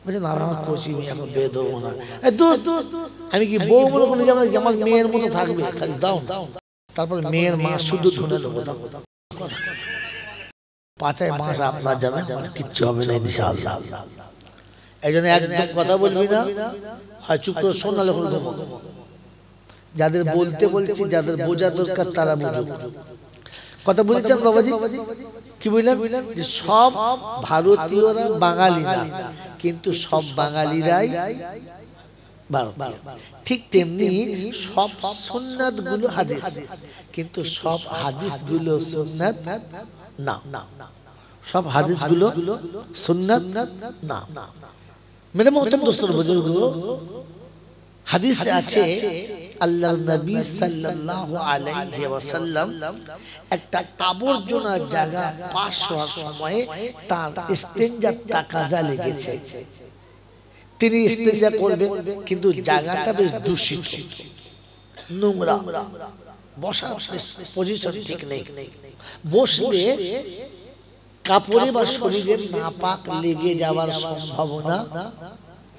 বলছে না আমার কচি মেয়ে এখন বিয়ে দেবো না। আমি কি বউ মনে করে আমার মেয়ের মতো থাকবে, খালি দাও। তারপরে মেয়ের মা শুধু ধুনে দেবো, দাও পাঁচায় মাস আপনার যাবে, আমার কিচ্ছু হবে না ইনশাআল্লাহ। এই জন্য একদম কথা বলবি না, হয় চুপ করে শোন, নাহলে ঘুমো। যাদের বলতে বলছি, যাদের বোঝা দরকার তারা বুঝুক। কথা বুঝেছেন বাবাজি? কি বুঝলেন? যে সব ভারতীয়রা বাঙালি না, কিন্তু সব বাঙালিরাই ভারতীয়। ঠিক তেমনি সব সুন্নাত গুলো হাদিস, কিন্তু সব হাদিস গুলো সুন্নাত না। সব হাদিস গুলো সুন্নাত না। মেরে মোহতরম দোস্তর বুজুর্গো, হাদিসে আছে আল্লাহর নবী সাল্লাল্লাহু আলাইহি ওয়াসাল্লাম একটা আবর্জনার জায়গা পাশ হওয়ার সময়ে তার ইস্তেনজার তাকাজা লেগেছে। তিনি ইস্তেনজা করবেন, কিন্তু জায়গাটা বেশ দূষিত, নোংরা, বসার পজিশন ঠিক নেই। বসলে কাপড়ে বা শরীরের নাপাক লেগে যাওয়ার সম্ভাবনা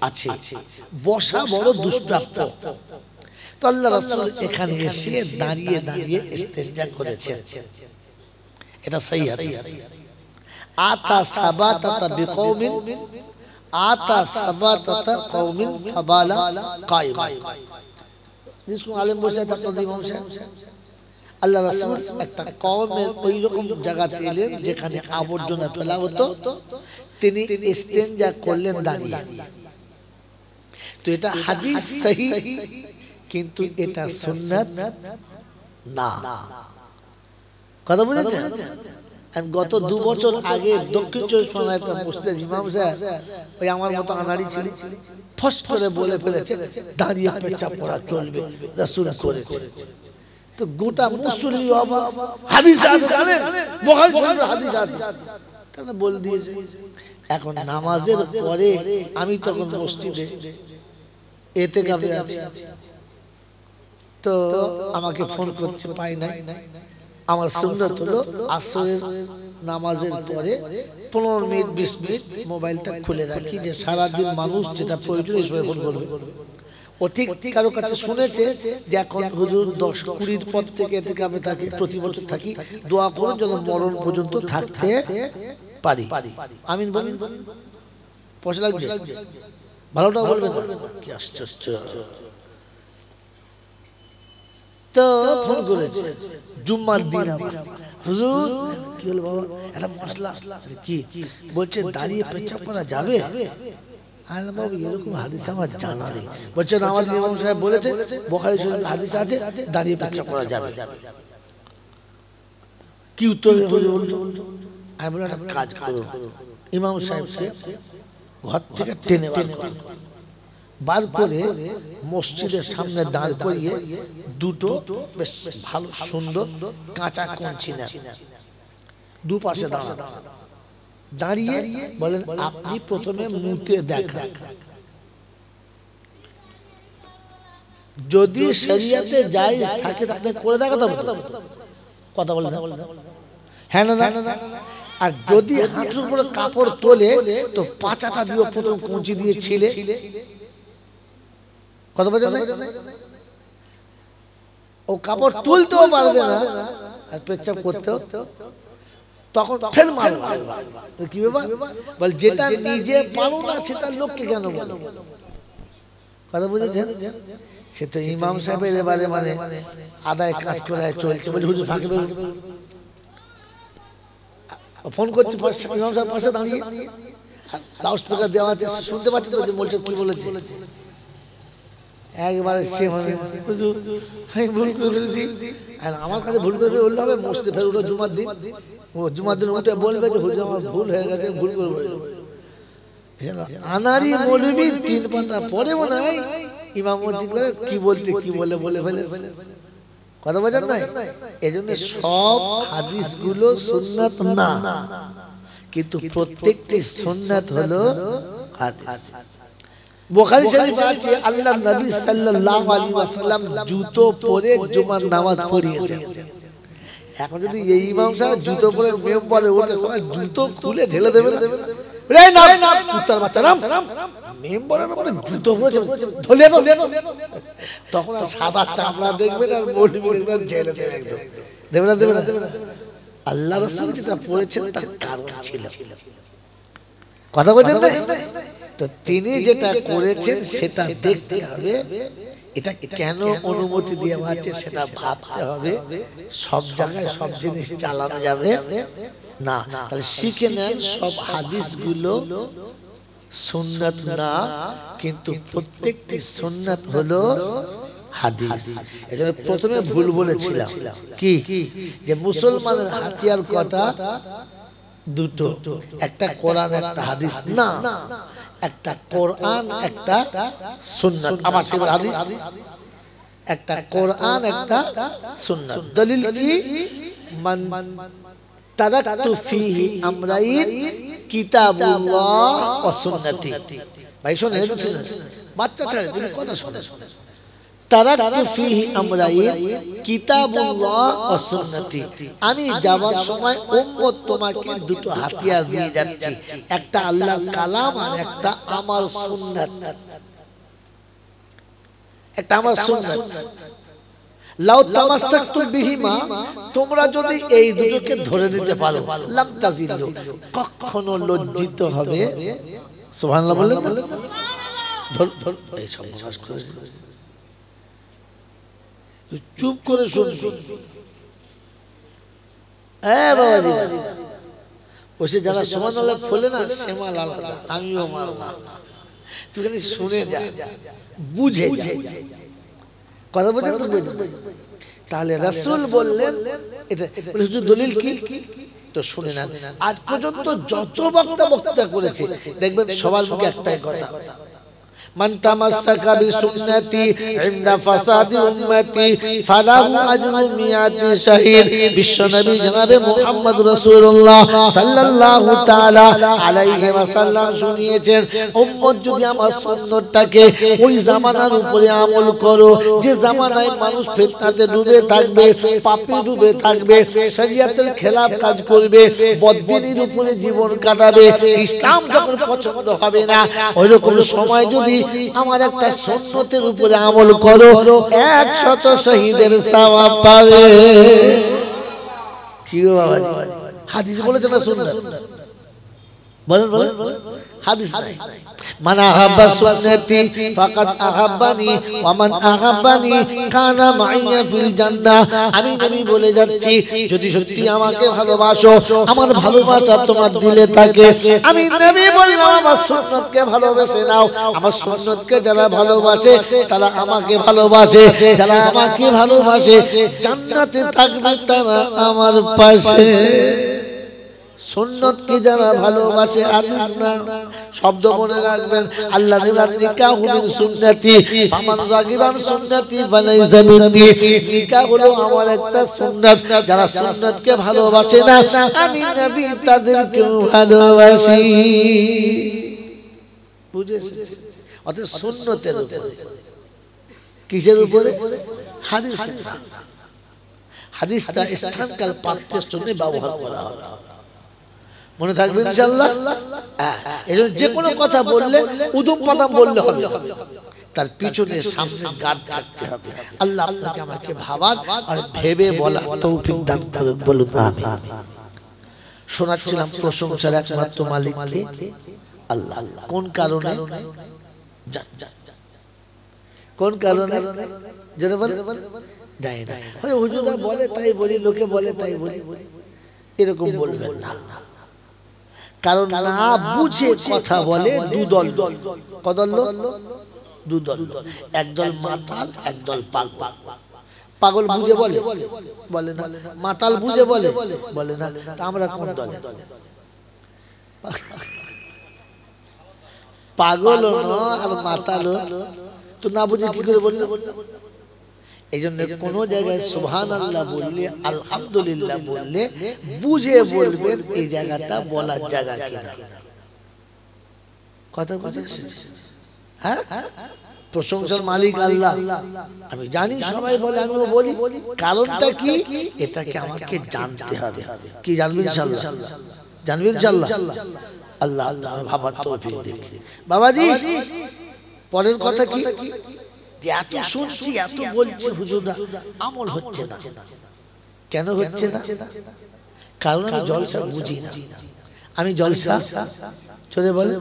আছে। বসা বড় দুষ্প্রাপ্য। তো আল্লাহ রাসূল এখানে এসে দাঁড়িয়ে দাঁড়িয়ে ইস্তেনজা করেছেন। এটা সহিহ হাদিস। আতা সাবাতাতা বিকওমিন, আতা সাবাতাতা কওমিন ফাবালা কায়মা। जिसको आलिम বসে থাকতো ইমাম সাহেব, আল্লাহ রাসূল একটা কওমের ওই রকম জায়গাতে এলেন যেখানে আবর্জনা ফেলা হতো, তিনি ইস্তেনজা করলেন দাঁড়িয়ে। তো এটা হাদিস সহিহ, কিন্তু এটা সুন্নাত না। কথা বুঝেছেন? গত 2 বছর আগে দক্ষিণ চব্বিশ পরগনায় একটা মসজিদের ইমাম সাহেব, ওই আমার মতো আনাড়ি ছিল, ফস করে বলে ফেলেছে দাঁড়িয়ে পেশাব করা চলবে, রাসূল করেছে। তো গোটা মুসল্লি অবাক। হাদিস আছে জানেন, বুখারী শরীফের হাদিস আছে, তাহলে বল দিয়েছে। এখন নামাজের পরে আমি তখন মসজিদে এতেকাফে আছি, তো আমাকে ফোন করছে, পাই নাই। আমার সুন্নাত হলো আসরের নামাজের পরে 15 মিনিট 20 মিনিট মোবাইলটা খুলে রাখি, যে সারাদিন মানুষ যেটা প্রয়োজন এই সময় ফোন করবে। ও ঠিক কারো কাছে শুনেছে যে এখন হুজুর 10-20 পর থেকে এতেকাফে থাকি, প্রতি বছর থাকি, দোয়া করুন যেন মরণ পর্যন্ত থাকতে পারি। আমিন বলেন। পয়সা লাগবে? ভালোটাও বলবেন। কি আশ্চর্য। তো ফোন করেছে জুম্মার দিন, আবার হুজুর কি হলো বাবা, একটা মশলা কি বলছে দাঁড়িয়ে পেশাব করা যাবে? আল্লাহ বাবু এরকম হাদিস আমার জানা নেই। বলছে আমাদের ইমাম সাহেব বলেছে, বুখারী শরীফের হাদিস আছে দাঁড়িয়ে পেশাব করা যাবে। কি উত্তর হলো? আমি বললাম একটা কাজ করো, ইমাম সাহেবকে ঘর থেকে টেনে বার করে মসজিদের সামনে দাঁড় করিয়ে দুটো বেশ ভালো সুন্দর কাঁচা কঞ্চি নেন, দুপাশে দাঁড়িয়ে বলেন আপনি প্রথমে মুতে দেখান, যদি শরীয়তে জায়েজ থাকে তাহলে করে দেখাতে হবে। কথা বলেন হ্যাঁ না? আর যদি হাঁটুর উপরে কাপড় তোলে তো পাঁচাটা দিয়ে প্রথম কঞ্চি দিয়ে ছিলে, কথা বলেন ও কাপড় তুলতেও পারবে না আর পেচ্ছাপ করতেও, তখন ফের মারবে। কি ব্যাপার? বল যেটা নিজে পারো না সেটা লোককে কেন বলো? কথা বুঝেছেন? সে তো ইমাম সাহেবের এবারে মানে আদায় কাজ করে চলছে। বলছে হুজুর ফাঁকি ফোন করছে, ইমাম সাহেব পাশে দাঁড়িয়ে, লাউড স্পিকার দেওয়া আছে, শুনতে পাচ্ছে তো যে বলছে কি বলেছে। একবারে সে মানে হুজুর আমি ভুল করে ফেলেছি। আর আমার কাছে ভুল করে বলতে হবে, মসজিদে ফের উঠে জুমার দিন, ও জুমার দিন উঠে বলবে যে হুজুর আমার ভুল হয়ে গেছে, ভুল করবো। আনারি মৌলবি 3 পাতা পরে মনে হয় ইমামতি করে কি বলতে কি বলে ফেলে। কথা বোঝেন না? এজন্য সব হাদিস গুলো সুন্নাত না, কিন্তু প্রত্যেকটি সুন্নাত হলো হাদিস। বুখারী শরীফে আছে আল্লাহর নবী সাল্লাল্লাহু আলাইহি ওয়াসাল্লাম জুতো পরে জুমার নামাজ পড়িয়েছেন। এখন যদি এই ইমাম সাহেব জুতো পরে মেম্বারে ওঠে, সবাই জুতো খুলে ঢেলে দেবে না? রে না কুত্তার বাচ্চা নাম মেম বলে না বলে জুতো পড়েছে ধরে দাও। তখন আর সাদা চামড়া দেখবে না, বলবে দেখবে জেলে দেবে একদম, দেবে না। আল্লাহ রাসূল যেটা পড়েছেন তার কারণ ছিল, কথা বলেন না? তো তিনি যেটা করেছেন সেটা দেখতে হবে, এটা কেন অনুমতি দেওয়া আছে সেটা ভাবতে হবে। সব জায়গায় সব জিনিস চালানো যাবে না। তাহলে শিখে নেন সব হাদিসগুলো সুন্নাত না, কিন্তু প্রত্যেকটি সুন্নাত হলো হাদিস। এখানে প্রথমে ভুল বলেছিলাম কি, যে মুসলমানের হাতিয়ার কটা? দুটো, একটা কোরআন একটা হাদিস না, একটা কোরআন একটা সুন্নাত। আমার সেই হাদিস একটা কোরআন একটা সুন্নাত। দলিল কি? মান তারাকতু ফিহি আমরাইন কিতাবুল্লাহ ওয়া সুন্নতি। ভাই শুনেন, বাচ্চা ছেলে যদি কথা শুনে, তারাকতু ফিহি আমরাইন কিতাবুল্লাহ ওয়া সুন্নতি। আমি যাবার সময় উম্মত তোমাকে দুটো হাতিয়ার দিয়ে যাচ্ছি, একটা আল্লাহর কালাম আর একটা আমার সুন্নাত, একটা আমার সুন্নাত। লাউ তামাসসাকতু বিহিমা, তোমরা যদি এই দুটোকে ধরে নিতে পারো, লাম তাজিলু, কখনো লজ্জিত হবে। সুবহানাল্লাহ বললেন না? ধর এই সব নামাজ করে চুপ করে শুনবি। হ্যাঁ বাবাজি, ওসে যারা সুবহানাল্লাহ বলে না, সে মাল আলাদা, আমিও মাল না। তুই খালি শুনে যা, বুঝে যা, কথা বুঝে তো বুঝে। তাহলে রাসূল বললেন এটা দলিল কি? তো শুনে নেন। আজ পর্যন্ত যত বক্তা করেছে দেখবেন সবার মুখে একটাই কথা, মান তামাসসাকা বিসুন্নতি ইনদা ফাসাদি উম্মতি ফালাহু আজরু মিয়াতি শাহীদ। বিশ্বনবী জনাবে মুহাম্মদ রাসূলুল্লাহ সাল্লাল্লাহু তাআলা আলাইহি ওয়াসাল্লাম শুনিয়েছেন, উম্মত যদি আমার সুন্নতটাকে ওই জামানার উপরে আমল করো, যে জামানায় মানুষ ফিতনাতে ডুবে থাকবে, পাপে ডুবে থাকবে, শরীয়তের খেলাফ কাজ করবে, বদদিনের উপরে জীবন কাটাবে, ইসলাম যখন পছন্দ হবে না, ওই রকম সময় যদি আমার একটা সুন্নতের উপরে আমল করো, 100 শহীদের সওয়াব পাবে। কি গো বাবাজি, হাদিস বলেছে না সুন্নাত? বলেন হাদিস নাই। মান আহাব্বা সুন্নতি ফাকাদ আহাব্বানি ওয়া মান আহাব্বানি কানা মাইয়া ফিল জান্নাহ। আমি নবী বলে যাচ্ছি, যদি সত্যি আমাকে ভালোবাসো, আমার ভালোবাসা তোমার দিলে থাকে, আমি নবী বললাম আমার সুন্নতকে ভালোবেসে নাও। আমার সুন্নতকে যারা ভালোবাসে তারা আমাকে ভালোবাসে, যারা আমাকে ভালোবাসে জান্নাতে থাকবে তারা আমার পাশে। সুন্নত কি যারা ভালোবাসে, হাদিস না। শব্দ মনে রাখবেন, আল্লাহ নিরাত নিকাহ মিন সুন্নতি ফামান রাগিবান সুন্নতি ফালাইসা মিন্নি। নিকাহ হলো আমার একটা সুন্নাত, যারা সুন্নতকে ভালোবাসে না আমি নবী তাদেরকে ভালোবাসি। বুঝেছেন? অর্থাৎ সুন্নতের উপরে, কিসের উপরে? হাদিস। হাদিসটা স্থানকাল পাত্রের জন্য ব্যবহার করা হয়, মনে থাকবে ইনশাআল্লাহ। এজন্য যে কোনো কথা বললে উদুম পাদাম বললে হবে, তার পিছনে সামনে গার্ড থাকতে হবে। আল্লাহ আপনাকে আমাকে ভাবার আর ভেবে বলার তৌফিক দান করুন, বলুন আমিন। শোনাচ্ছিলাম প্রশংসার একমাত্র মালিককে আল্লাহ। কোন কারণে? কোন কারণে যেন বল যায় না, ওই হুজুরা বলে তাই বলি, লোকে বলে তাই বলি, এরকম বলবেন না। কারণ না বুঝে কথা বলে দুদল। কদল? দুদল। একদল মাতাল, একদল পাগল। পাগল বুঝে বলে? বলে না। মাতাল বুঝে বলে? বলে না। তা আমরা কোন দলে? পাগল আর মাতাল তো না বুঝে কি করে বললে? এই জন্য কোন জায়গায় সুবহানাল্লাহ বললে, আলহামদুলিল্লাহ বললে বুঝে বলবেন এই জায়গাটা বলার জায়গা কিনা। কথা বুঝেছেন? হ্যাঁ, প্রশংসার মালিক আল্লাহ। আমি জানি সবাই বলে, আমিও বলি। কারণটা কি? এটাকে আমাকে জানতে হবে। কি জানবেন ইনশাআল্লাহ? জানবেন ইনশাআল্লাহ? আল্লাহ আল্লাহ ভাবার তৌফিক দিন। বাবাজি পরের কথা কি, যে এত শুনছি এত বলছি হুজুররা, আমল হচ্ছে না। কেন হচ্ছে না? কারণ আমি জলসা বুঝি না। আমি জলসা চলে বলে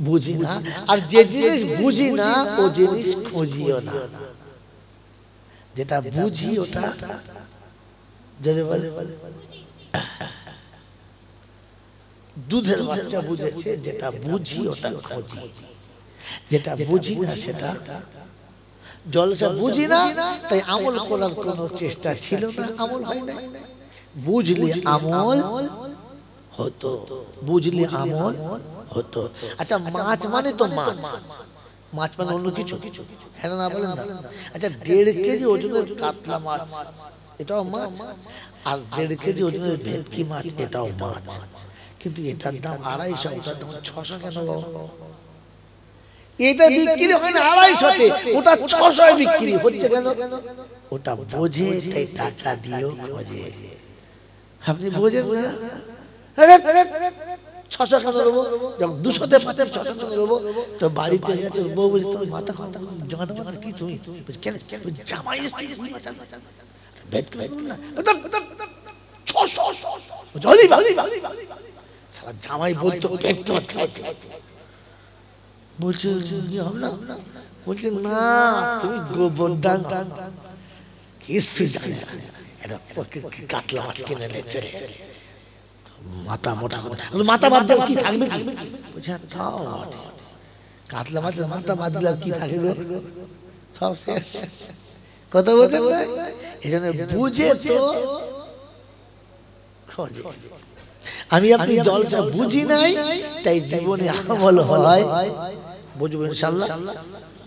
বুঝি না। আর যে জিনিস বুঝি না ও জিনিস খুঁজিও না। যেটা বুঝি ওটা যদি বলে দুধের বাচ্চা বুঝেছে, যেটা বুঝি ওটা খুঁজি, যেটা বুঝি না সেটা জলসা বুঝি না, তাই আমল করার কোনো চেষ্টা ছিল না, আমল হয় না। বুঝলে আমল হতো, বুঝলে আমল হতো। আচ্ছা মাছ মানে তো মাছ, মাছ মানে অন্য কিছু, হ্যাঁ না বলেন না? আচ্ছা 1.5 কেজি ওজনের কাতলা মাছ এটাও মাছ, আর 1.5 কেজি ওজনের ভেটকি মাছ এটাও মাছ, কিন্তু এটার দাম 250, ওটার দাম 600 কেন বাবা? এটা বিক্রি হয় না 250-তে, ওটা 600-এ বিক্রি হচ্ছে কেন? ওটা বোঝে তাই টাকা দিয়েও খোঁজে। আপনি বোঝেন না, 600 কেন দেবো? যখন 200-তে পাতে 600 কেন দেবো? তো বাড়িতে গেছে বউ বলছে তোর মাথা কথা জানো মানে কি তুমি কেন জামাই এসছে ভেট না 600 জলি ভালি সারা জামাই বলতো পেট মাছ খাচ্ছে, বলছে হবে না, বলছে না তুমি গোবর ডান কিছু জানে না, এটা কাতলা মাছ কিনে নিয়ে চলে মাথা মোটা কথা, মাথা বাদ দিলে কি থাকবে কি? বলছে তাও কাতলা মাছের মাথা বাদ দিলে কি থাকবে? সব শেষ। কথা বলতে এই জন্য বুঝে তো খোঁজে। আমি আপনি জলসা বুঝি নাই, তাই জীবনে আমল হয়। বুঝবেন ইনশাআল্লাহ,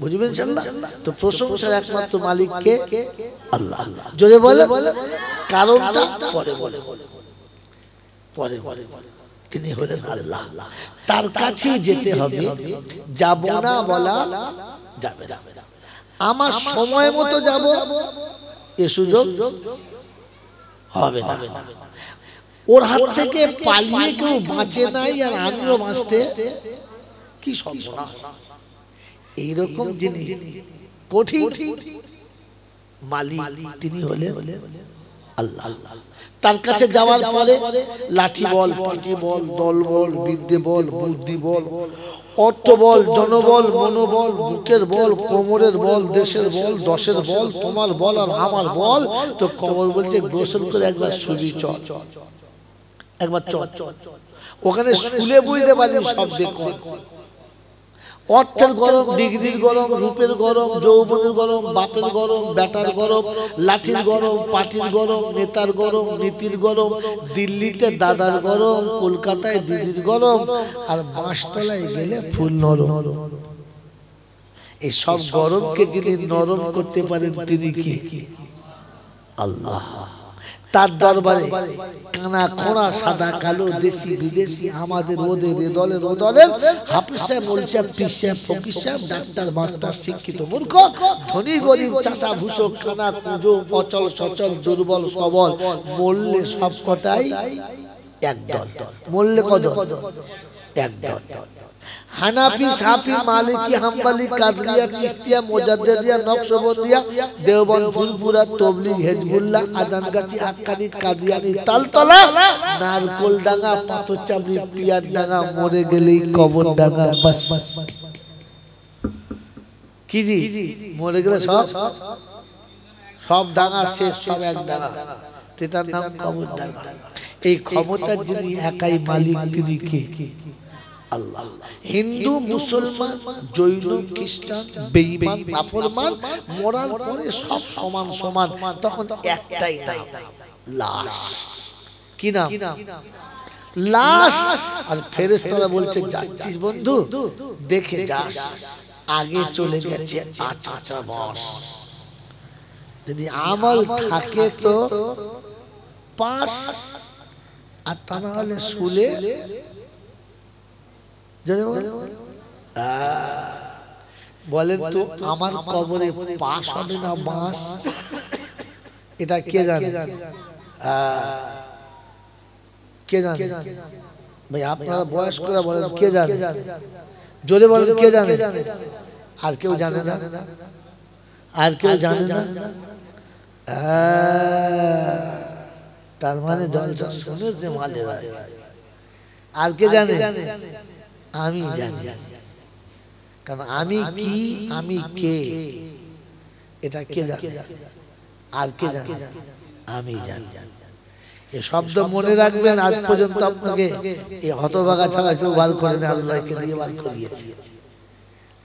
বুঝবেন ইনশাআল্লাহ। তো প্রশংসার একমাত্র মালিক কে? আল্লাহ। যদি বলে কারণটা পরে বলে, পরে বলে তিনি হলেন আল্লাহ। তার কাছে যেতে হবে, যাব না বলা যাবে না। আমার সময় মতো যাব এ সুযোগ হবে না। ওর হাত থেকে পালিয়ে কেউ বাঁচে নাই, আর আমিও বাঁচতে কি সর্বনাশ। এইরকম যিনি কঠিন মালিক তিনি হলেন আল্লাহ। তার কাছে যাওয়ার পরে লাঠি বল, পাটি বল, দল বল, বিদ্যে বল, বুদ্ধি বল, অর্থ বল, জনবল, মনোবল, বুকের বল, কোমরের বল, দেশের বল, দশের বল, তোমার বল আর আমার বল। তো কোমর বলছে গোসল করে একবার শুবি চল, একবার চল। ওখানে শুলে বুঝতে পারবি সব বেকল। অর্থের গরম, ডিগ্রির গরম, রূপের গরম, যৌবনের গরম, বাপের গরম, বেটার গরম, লাঠির গরম, পাটির গরম, নেতার গরম, নীতির গরম, দিল্লিতে দাদার গরম, কলকাতায় দিদির গরম, আর বাঁশতলায় গেলে ফুল নরম। এই সব গরমকে যিনি নরম করতে পারেন তিনি কি? আল্লাহ। তার দরবারে কানা খোঁড়া সাদা কালো দেশি বিদেশি আমাদের ওদের এ দলের ও দলের হাফিজ সাহেব, মৌলভী সাহেব, পীর সাহেব, ফকির সাহেব, ডাক্তার মাস্টার, শিক্ষিত মূর্খ, ধনী গরিব, চাষা ভূষক, কানা কুজো, অচল সচল, দুর্বল সবল, মরলে সব কটাই এক দল। মরলে কত? এক দল। হানাফি, শাফি, মালিকি, হাম্বলি, কাদরিয়া, চিশতিয়া, মুজাদ্দিদিয়া, নকশবন্দিয়া, দেওবন্দ, ফুলপুরা, তবলিগ, হিজবুল্লাহ, আজানগাছি, হাক্কানি, কাদিয়ানি, তালতলা, নারকোলডাঙ্গা, পাথরচাবড়ি, পিয়ারডাঙ্গা, মরে গেলেই কবরডাঙ্গা। বাস কি জি মরে গেলে সব সব ডাঙ্গা শেষ, সব এক ডাঙ্গা, সেটার নাম কবরডাঙ্গা। এই ক্ষমতার যিনি একাই মালিক তিনি কে? আল্লাহ। হিন্দু, মুসলমান, জৈন, খ্রিস্টান, বেঈমান, নাফরমান মরার পরে সব সমান সমান, তখন একটাই নাম, লাশ। কি নাম? লাশ। আর ফেরেশতারা বলছে যাচ্ছিস বন্ধু দেখে যাস, আগে চলে গেছে আচ্ছা বস, যদি আমল থাকে তো পাস, আর তা না হলে শুলে বলেন তো আমার কবরে পাশ হবে না বাঁশ? এটা কে জানে? কে জানে? ভাই আপনারা বয়স্করা বলেন কে জানে, জোরে বলেন কে জানে? আর কেউ জানে না? আর কেউ জানে না? তার মানে জলসা শুনেছে মালেরা। আর কে জানে? আমি জানি। কারণ আমি কি, আমি কে, এটা কে জানে? আর কে জানে? আমি জানি। এই শব্দ মনে রাখবেন। আজ পর্যন্ত আপনাকে এই হতভাগা ছাড়া কেউ বার করে না, আল্লাহকে দিয়ে বার করিয়েছি।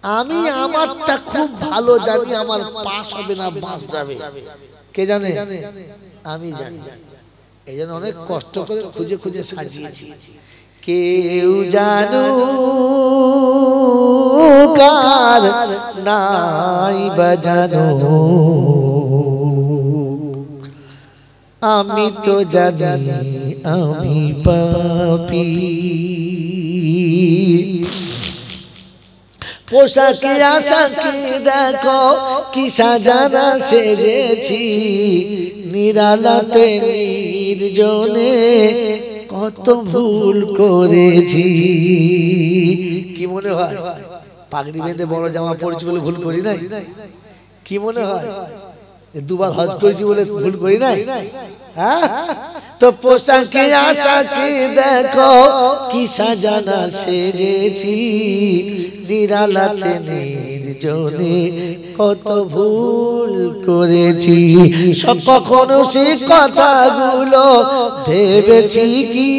আমি আমারটা খুব ভালো জানি, আমার পাস হবে না বাস যাবে। কে জানে? আমি জানি। এই জন্য অনেক কষ্ট করে খুঁজে খুঁজে সাজিয়েছি। কেউ জানো কার নাই বাজানো, আমি তো জানি আমি পাপী। পোশাকে আশাকে দেখো কি সাজানা সেজেছি, নিরালাতে নির্জনে কত ভুল করেছি। কি মনে হয়? পাগড়ি বেঁধে বড় জামা পরেছি বলে ভুল করি নাই? কি মনে হয়? দুবার হজ করেছি বলে ভুল করি নাই? হ্যাঁ, তো পোশাকে আশাকে দেখো কি সাজানা সেজেছি, নিরালাতে নির্জনে কত ভুল করেছি। কখনো সে কথাগুলো ভেবেছি কি,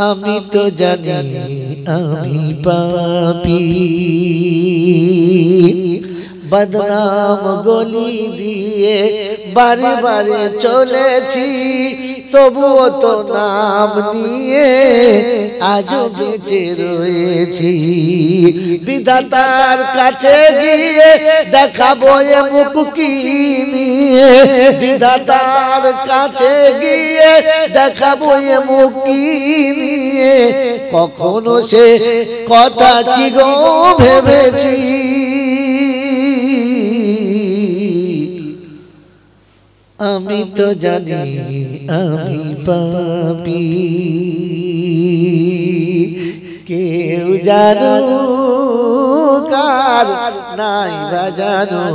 আমি তো জানি আমি পাপী। বদনাম গলি দিয়ে বারে বারে চলেছি, তবুও তো নাম নিয়ে আজও বেঁচে রয়েছি। বিধাতার কাছে গিয়ে দেখাবো এ মুখ কি নিয়ে, বিধাতার কাছে গিয়ে দেখাবো এ মুখ কি নিয়ে, কখনো সে কথা কি গো ভেবেছি। আমি তো জানি আমি পাপী। কেউ জানো কার নাই বাজানো,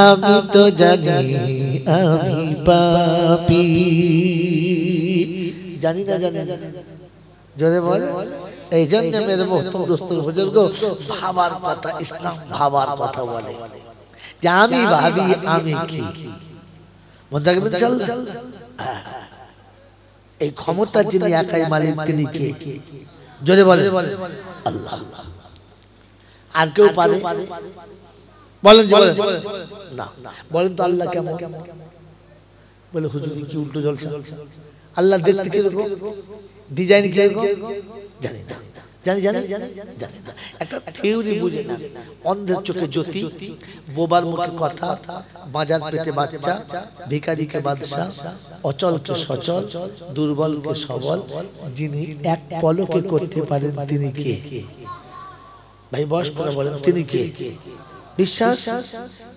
আমি তো জানি আমি পাপী। জানি না জানি জোরে বল। এই জন্য মেরে মোহতরম দোস্তর বুজুর্গ, ভাবার কথা, ইসলাম ভাবার কথা বলে যে আমি ভাবি আমি কি। মনে রাখবেন চল, এই ক্ষমতা যিনি একাই মালিক তিনি কে? জোরে বলে আল্লাহ। আর কেউ পারে? বলেন না। বলেন তো আল্লাহ কেমন? বলে হুজুর কি উল্টো জলসা। আল্লাহ দেখতে কিরকম, ডিজাইন কিরকম জানি না। জানি না। একটা থিওরি বুঝে না। অন্ধের চোখে জ্যোতি, বোবার মুখে কথা, বাজার পেটে বাচ্চা, ভিখারিকে বাদশা, অচলকে সচল, দুর্বলকে সবল, যিনি এক পলকে করতে পারেন তিনি কে? ভাই বয়স করে বলেন তিনি কে? বিশ্বাস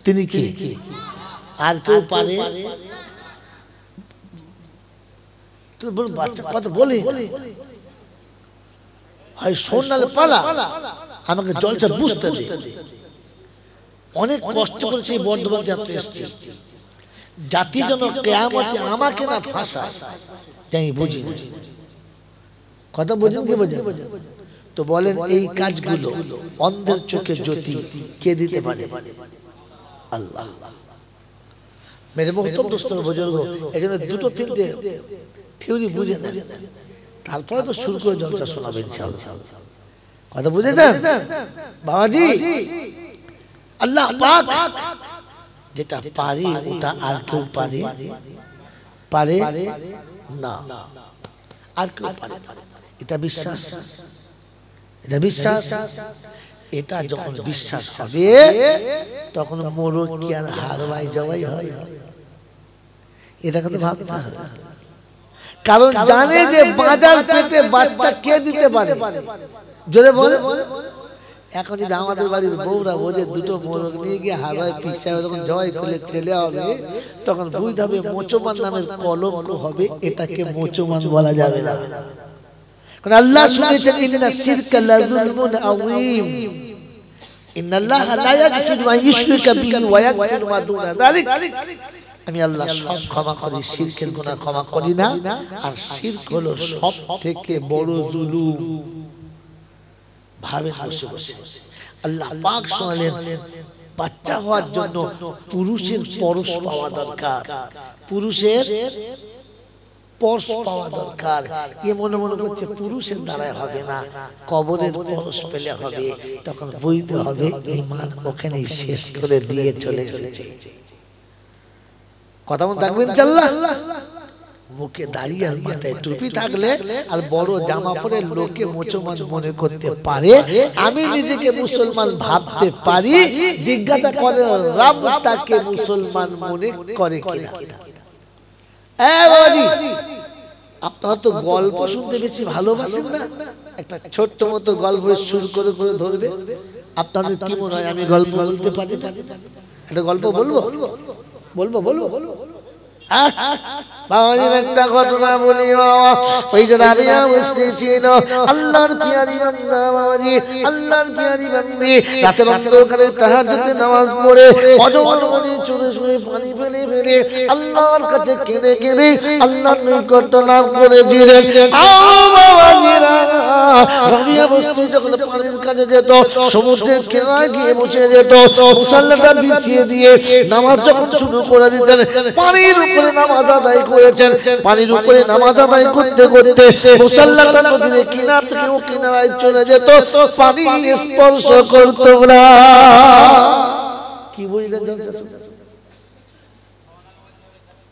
তিনি কে? আর কেউ পারে? তুই বল বাচ্চা কথা বলি, হয় শোন নালে পালা, আমাকে জলসা বুঝতে দে। অনেক কষ্ট করে সেই বর্ধমান যাত্রা এসছে, জাতি যেন কিয়ামতে আমাকে না ফাঁসায়, যাই বুঝি কথা বোঝেন কি বোঝেন? তো বলেন এই কাজগুলো অন্ধের চোখে জ্যোতি কে দিতে পারে? আল্লাহ। মেরে মোহতরম দোস্তর বুজুর্গ, এখানে দুটো তিনটে থিওরি বুঝে নেন, তারপরে তো শুরু করে জলসা শোনাবে ইনশাআল্লাহ। কথা বুঝেছেন বাবাজি? আল্লাহ পাক যেটা পারে ওটা আর কেউ পারে না, আর কেউ পারে না। এটা বিশ্বাস, এটা বিশ্বাস। এটা যখন বিশ্বাস হবে তখন মোরগ কি আর হারবাই জবাই হয়? এটা কথা ভাবতে হবে। কারণ জানে যে বাজার পেটে বাচ্চা কে দিতে পারে। জোরে বলে এখন যদি আমাদের বাড়ির বউরা বোঝে দুটো মোরগ নিয়ে গিয়ে হারায় পিছায় যখন জয় করলে ছেলে হবে, তখন বুঝতে হবে মোচমান নামের কলঙ্ক হবে, এটাকে মোচমান বলা যাবে না। কারণ আল্লাহ শুনেছেন ইন্না শিরকা লাযুলমুন আযীম, ইন্নাল্লাহা লা ইয়াগফিরু আন ইউশরিকা বিহি ওয়া ইয়াগফিরু মা দুনা যালিক। আমি আল্লাহ সব ক্ষমা করি, শিরকের গুনাহ ক্ষমা করি না। আর শিরক হলো সবথেকে বড় জুলুম। ভাবে বসে বসে আল্লাহ পাক শোনালেন বাচ্চা হওয়ার জন্য পুরুষের পরশ পাওয়া দরকার, পুরুষের পরশ পাওয়া দরকার। এ মনে মনে করছে পুরুষের দ্বারাই হবে না, কবরের পরশ পেলে হবে। তখন বুঝতে হবে ঈমান ওখানেই শেষ করে দিয়ে চলে এসেছে। কথা মনে থাকবেন ইনশাআল্লাহ। মুখে দাঁড়িয়ে আর মাথায় টুপি থাকলে আর বড় জামা পরে লোকে মুসলমান মনে করতে পারে, আমি নিজেকে মুসলমান ভাবতে পারি। জিজ্ঞাসা করে রব তাকে মুসলমান মনে করে কিনা। আপনারা তো গল্প শুনতে বেশি ভালোবাসেন না? একটা ছোট্ট মতো গল্প শুরু করে করে ধরবে। আপনাদের কি মনে হয় আমি গল্প বলতে পারি? একটা গল্প বলবো বলবো বলবো বাবাজির একটা ঘটনা বলি। ওই যে রাবিয়া বসেছিল আল্লাহর পিয়ারি বান্দা, বাবাজি আল্লাহর পিয়ারি বান্দি রাতের অন্ধকারে তাহাজ্জুদে নামাজ পড়ে অজর মনে চলে শুয়ে পানি ফেলে ফেলে আল্লাহর কাছে কেঁদে কেঁদে আল্লাহর নৈকট্য লাভ করেছিলেন। বাবাজিরা রাবিয়া বসতে যখন পানির কাছে যেত, সমুদ্রের কিনারায় গিয়ে বসে যেত, মুসাল্লাটা বিছিয়ে দিয়ে নামাজ যখন শুরু করে দিতেন, পানির উপরে নামাজ আদায় করেছেন। পানির উপরে নামাজ আদায় করতে করতে মুসাল্লাটা নদীর কিনারা থেকে ও কিনারায় চলে যেত, পানি স্পর্শ করত না। কি বুঝলেন?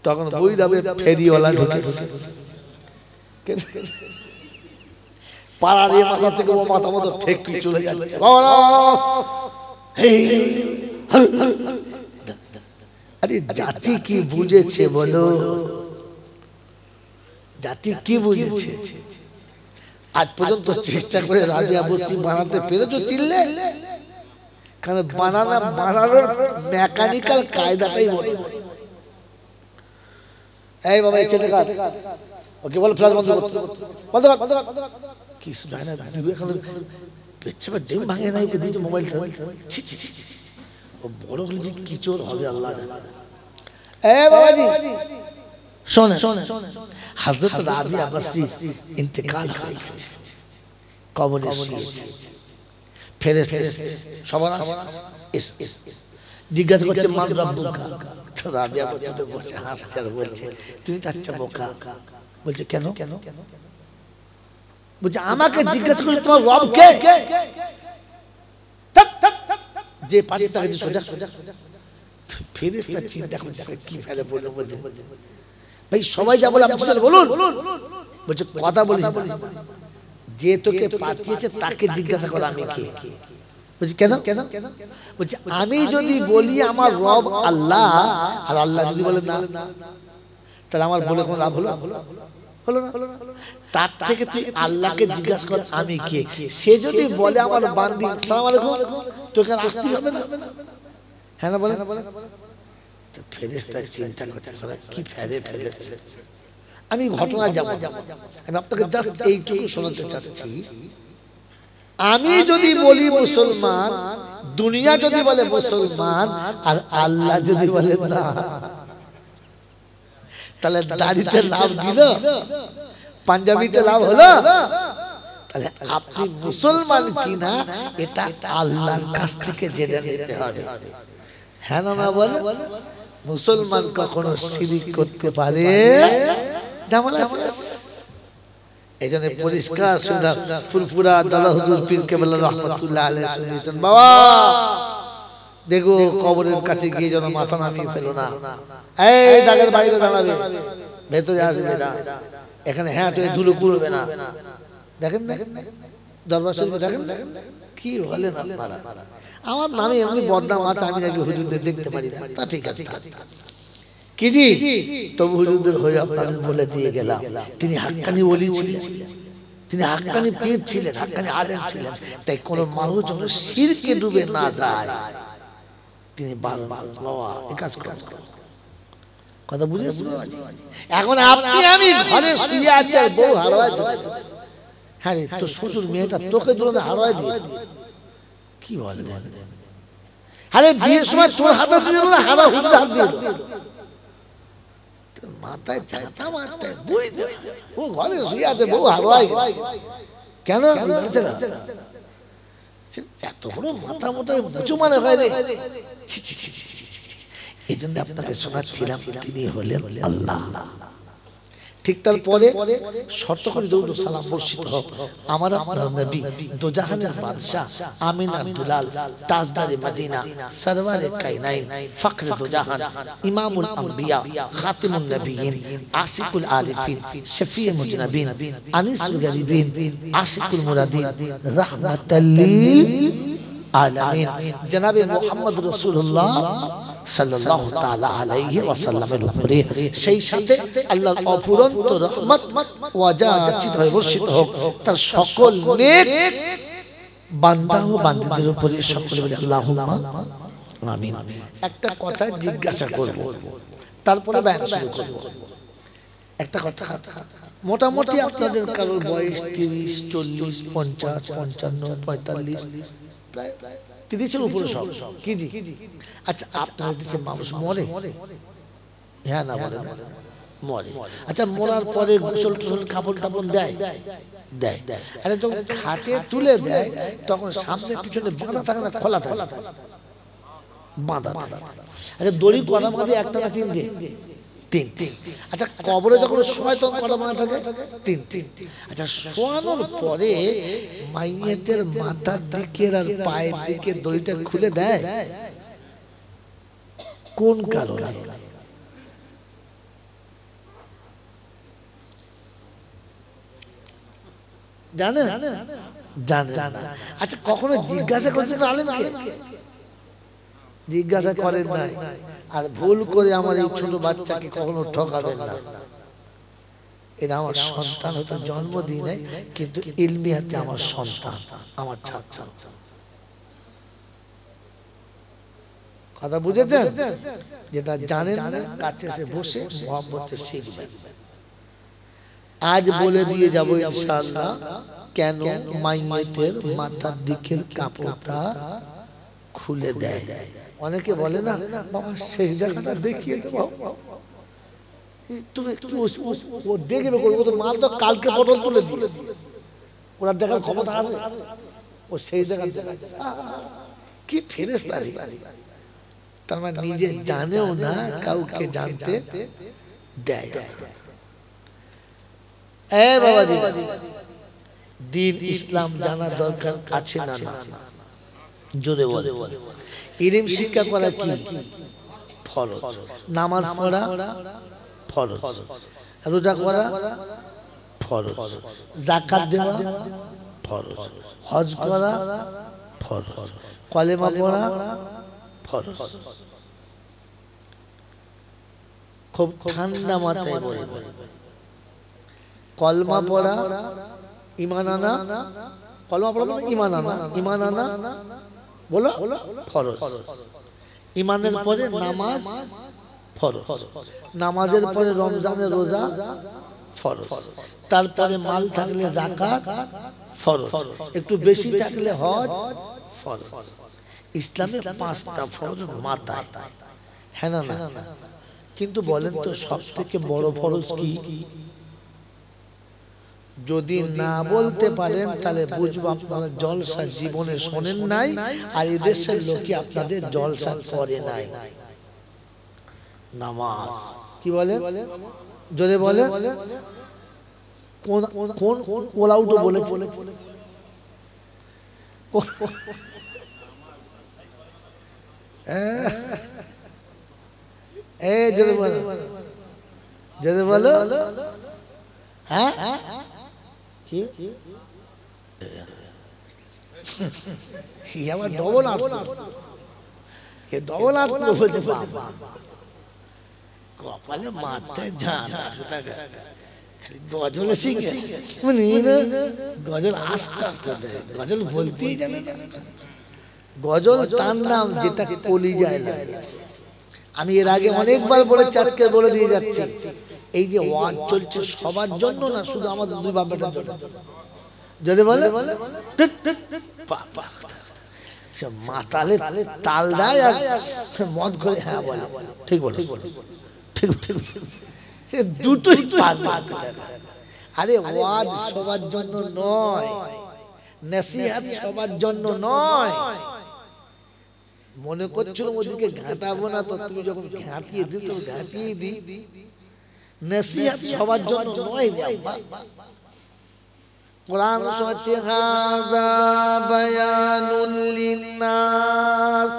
তখন বই দাবে ফেরিওয়ালা ঢুকেছে। পাড়ার এই মাথা থেকে ও মাথা মতো ফেঁকি চলে যাচ্ছে। আরে জাতি কি বুঝেছে বলো? জাতি কি বুঝেছে? আজ পর্যন্ত চেষ্টা করে রাবিয়া বসি বানাতে পেরেছো? চিনলে? কারণ বানানোর মেকানিক্যাল কায়দাটাই বলে। এই বাবা এই ছেলে কার? ওকে বল ফ্ল্যাশ বন্ধ করতে। বন্ধ কর বন্ধ কর। কি শুনায় না? এখানে পেছনে ডিম ভাঙে নাই, ওকে দিয়েছে মোবাইল। ছি ছি ছি, ও বড় হলে যে কি চোর হবে আল্লাহ জানে। এই বাবাজি শোনে, হযরত রাবিয়া বসরি ইন্তেকাল হয়ে গেছে, কবরে শুয়েছে। ফেরেশতা সবার জিজ্ঞাসা করছে মান রব্বুকা। তো রাবিয়া বসরি বসে হাসছে আর বলছে তুমি তো আচ্ছা বোকা। বলছে কেন? বলছে আমাকে জিজ্ঞাসা করছে তোমার রব কে? যে পাঁচ টাকা দিয়ে সোজা ফেরেশতা চিন্তা করছে কি ফেলে বলল মধ্যে। ভাই সবাই যা বলে আপনি বলুন। বলছে কথা বলিস না, যে তোকে পাঠিয়েছে তাকে জিজ্ঞাসা কর আমি কে। বলছে কেন? বলছে আমি যদি বলি আমার রব আল্লাহ, আর আল্লাহ যদি বলে না, তাহলে আমার বলে কোনো লাভ হলো? হলো না। তার থেকে তুই আল্লাহকে জিজ্ঞাসা কর আমি কে। সে যদি বলে আমার বান্দি আসসালামু আলাইকুম, তোকে আসতে হবে না? হ্যাঁ না বলে? তো ফেরেশতা চিন্তা করতে কি ফেলেছে। আমি ঘটনা যাব, আমি আপনাকে জাস্ট এইটুকু শোনাতে চাচ্ছি। আমি যদি বলি মুসলমান, দুনিয়া যদি বলে মুসলমান, আর আল্লাহ যদি বলে না, তাহলে দাড়িতে লাভ দিল, পাঞ্জাবিতে লাভ হলো? তাহলে আপনি মুসলমান কিনা এটা আল্লাহর কাছ থেকে জেনে নিতে হবে। হ্যাঁ না বলে? মুসলমান কখনো শিরিক করতে পারে? এই জন্য পরিষ্কার সুন্দর ফুরফুরা দাদা হুজুর পীর কেবলা রহমাতুল্লাহ আলাইহি শুনিয়েছেন, বাবা দেখো কবরের কাছে গিয়ে যেন মাথা নামিয়ে ফেলো না। এই দাগের বাইরে দাঁড়াবে, ভেতরে আসবে না, এখানে হ্যাঁ তো ধুলো কুড়বে না। দেখেন দরবার শরীফে দেখেন কি বলেন আপনারা। আমার নামে এমনি বদনাম আছে, আমি নাকি হুজুরদের দেখতে পারি না। তা ঠিক আছে কি জি, তবু হুজুরদের হয়ে আপনাদের বলে দিয়ে গেলাম, তিনি হাক্কানি ওলি ছিলেন, তিনি হাক্কানি পীর ছিলেন, হাক্কানি আলেম ছিলেন। তাই কোন মানুষ যখন শিরকে ডুবে না যায় তিনি বারণ বাবা এই কাজ করেন। কথা বুঝেছেন বাবাজি? এখন আপনি আমি ঘরে শুয়ে আছি আর বউ হারায় যাচ্ছে। হ্যাঁ রে, তোর শ্বশুর মেয়েটা তোকে ধরে হারায় দিয়ে কি বলে দেন? আরে বিয়ের সময় তোর হাতে দিয়ে না, হারা হুজুর হাত দিয়ে মাথায় চাটা মাথায় বই দে। ও ঘরে শুয়ে আছে, বউ হারায় কেন? এত বড় মাথা মোটা উঁচু মানে হয় রে। এই জন্য আপনাকে শোনাচ্ছিলাম, তিনি হলেন আল্লাহ। ঠিক তারপরে শর্ত করে দৌড় সালাম বর্ষিত হোক আমার আপনার নবী দোজাহানের বাদশা আমিনার দুলাল তাজদারে মদিনা সরওয়ারে কায়নাইন ফখরে দোজাহান ইমামুল আম্বিয়া খাতিমুন নবিয়িন আশিকুল আরিফিন শফিউল মুজনাবিন আনিসুল গরিবিন আশিকুল মুরাদিন রাহমাতাল লিল আলামিন জনাবে মুহাম্মদ রাসূলুল্লাহ সাল্লাল্লাহু তাআলা আলাইহি ওয়াসাল্লামের উপরে সেই সাথে আল্লাহর অফুরন্ত রহমত ওয়াজাচিত হয়ে বর্ষিত হোক তার সকল নেক বান্দা ও বান্দীদের উপরে। সকলে বলে আল্লাহুম্মা আমিন। একটা কথা জিজ্ঞাসা করব, তারপরে বয়ান শুরু করব। একটা কথা, মোটামুটি আপনাদের কারোর বয়স 30, 40, 50, 55, 45, প্রায় 30-এর উপরে সব কি জি? আচ্ছা, আপনাদের দেশে মানুষ মরে? হ্যাঁ না বলে মরে। আচ্ছা, মরার পরে গোসল টোসল কাপড় টাপড় দেয়? দেয়। আরে যখন খাটে তুলে দেয় তখন সামনে পিছনে বাঁধা থাকে না খোলা থাকে? বাঁধা থাকে। আচ্ছা, দড়ি কটা বাঁধে? একটা না তিনটে? তিন। আচ্ছা, কবরে যখন শোয় তখন কটা বাঁধা থাকে? তিন। আচ্ছা, শোয়ানোর পরে মাইয়েতের মাথার দিকে আর পায়ের দিকে দড়িটা খুলে দেয় কোন কারণে? জানেন? জানেন। আচ্ছা, কখনো জিজ্ঞাসা করছেন আলেমকে? জিজ্ঞাসা করেন নাই। আর ভুল করে আমার এই ছোট বাচ্চাকে কখনো ঠকাবেন না। এটা আমার সন্তান, হয়তো জন্মদিন কিন্তু ইলমিয়াতে আমার সন্তান, আমার ছাত্র। কথা বুঝেছেন? যেটা জানেন না কাছে এসে বসে মুহাব্বতে শিখবেন। আজ বলে দিয়ে যাব ইনশাআল্লাহ কেন মাইয়েতের মাথার দিকের কাপড়টা খুলে দেয়। অনেকে বলে না বাবা শেষ দেখাটা দেখিয়ে দেবো, তুমি ও দেখবে ও তো মাল তো কালকে পটল তুলে দিলে, ওরা দেখার ক্ষমতা আছে? ও সেই দেখা কি ফেরেশতা রে। তার মানে নিজে জানেও না, কাউকে জানতে দেয়। এ বাবাজি, দিন ইসলাম জানা দরকার আছে না? না জোরে বলে। ইলম শিক্ষা করা কি ফরজ, নামাজ পড়া ফরজ, রোজা করা ফরজ, যাকাত দেওয়া ফরজ, হজ করা ফরজ, কলেমা পড়া ফরজ। খুব ঠান্ডা মাথায় বলবেন, কলমা পড়া ঈমান আনা, কলমা পড়া ঈমান আনা, ঈমান আনা বলো ফরজ। ঈমানের পরে নামাজ ফরজ, নামাজের পরে রমজানের রোজা ফরজ, তারপরে মাল থাকলে যাকাত ফরজ, একটু বেশি থাকলে হজ ফরজ। ইসলামে 5টা ফরজ মাথায়, হ্যাঁ না? না। কিন্তু বলেন তো সবথেকে বড় ফরজ কি? যদি না বলতে পারেন তাহলে বুঝবো আপনারা জলসা জীবনে শোনেন নাই, আর এদেশের লোকে আপনাদের জলসা করে নাই। নামাজ। কি বলে? জোরে বলে। কোন কোন ওলাউটো বলেছে? জোরে বলো, জোরে বলো। হ্যাঁ কি আমার ডবল আট, ডবল আট বলছে বাবা কপালে মাথায় ঝাঁটা গজলে শিখে মানে গজল আস্তে আস্তে দেয়, গজল বলতেই জানে না। গজল তার নাম যেটা কলিজায় লাগে। আমি এর আগে অনেকবার বলেছি, আজকে বলে দিয়ে যাচ্ছি, এই যে ওয়াজ চলছে সবার জন্য না, শুধু আমাদের দুই বাপের জন্য। যদি বলে মাতালে তাল দেয় আর মদ করে হ্যাঁ বলে, ঠিক বলে, ঠিক দুটোই। আরে ওয়াজ সবার জন্য নয়, নসিহত সবার জন্য নয়। মনে করছো ওদিকে ঘাটাবো না, তো তুমি যখন ঘাটিয়ে দিই তো ঘাটিয়ে দিই। নসিহত সবার জন্য নয়। কোরআন সচ্ছে হাযা বায়ানুল লিন্নাস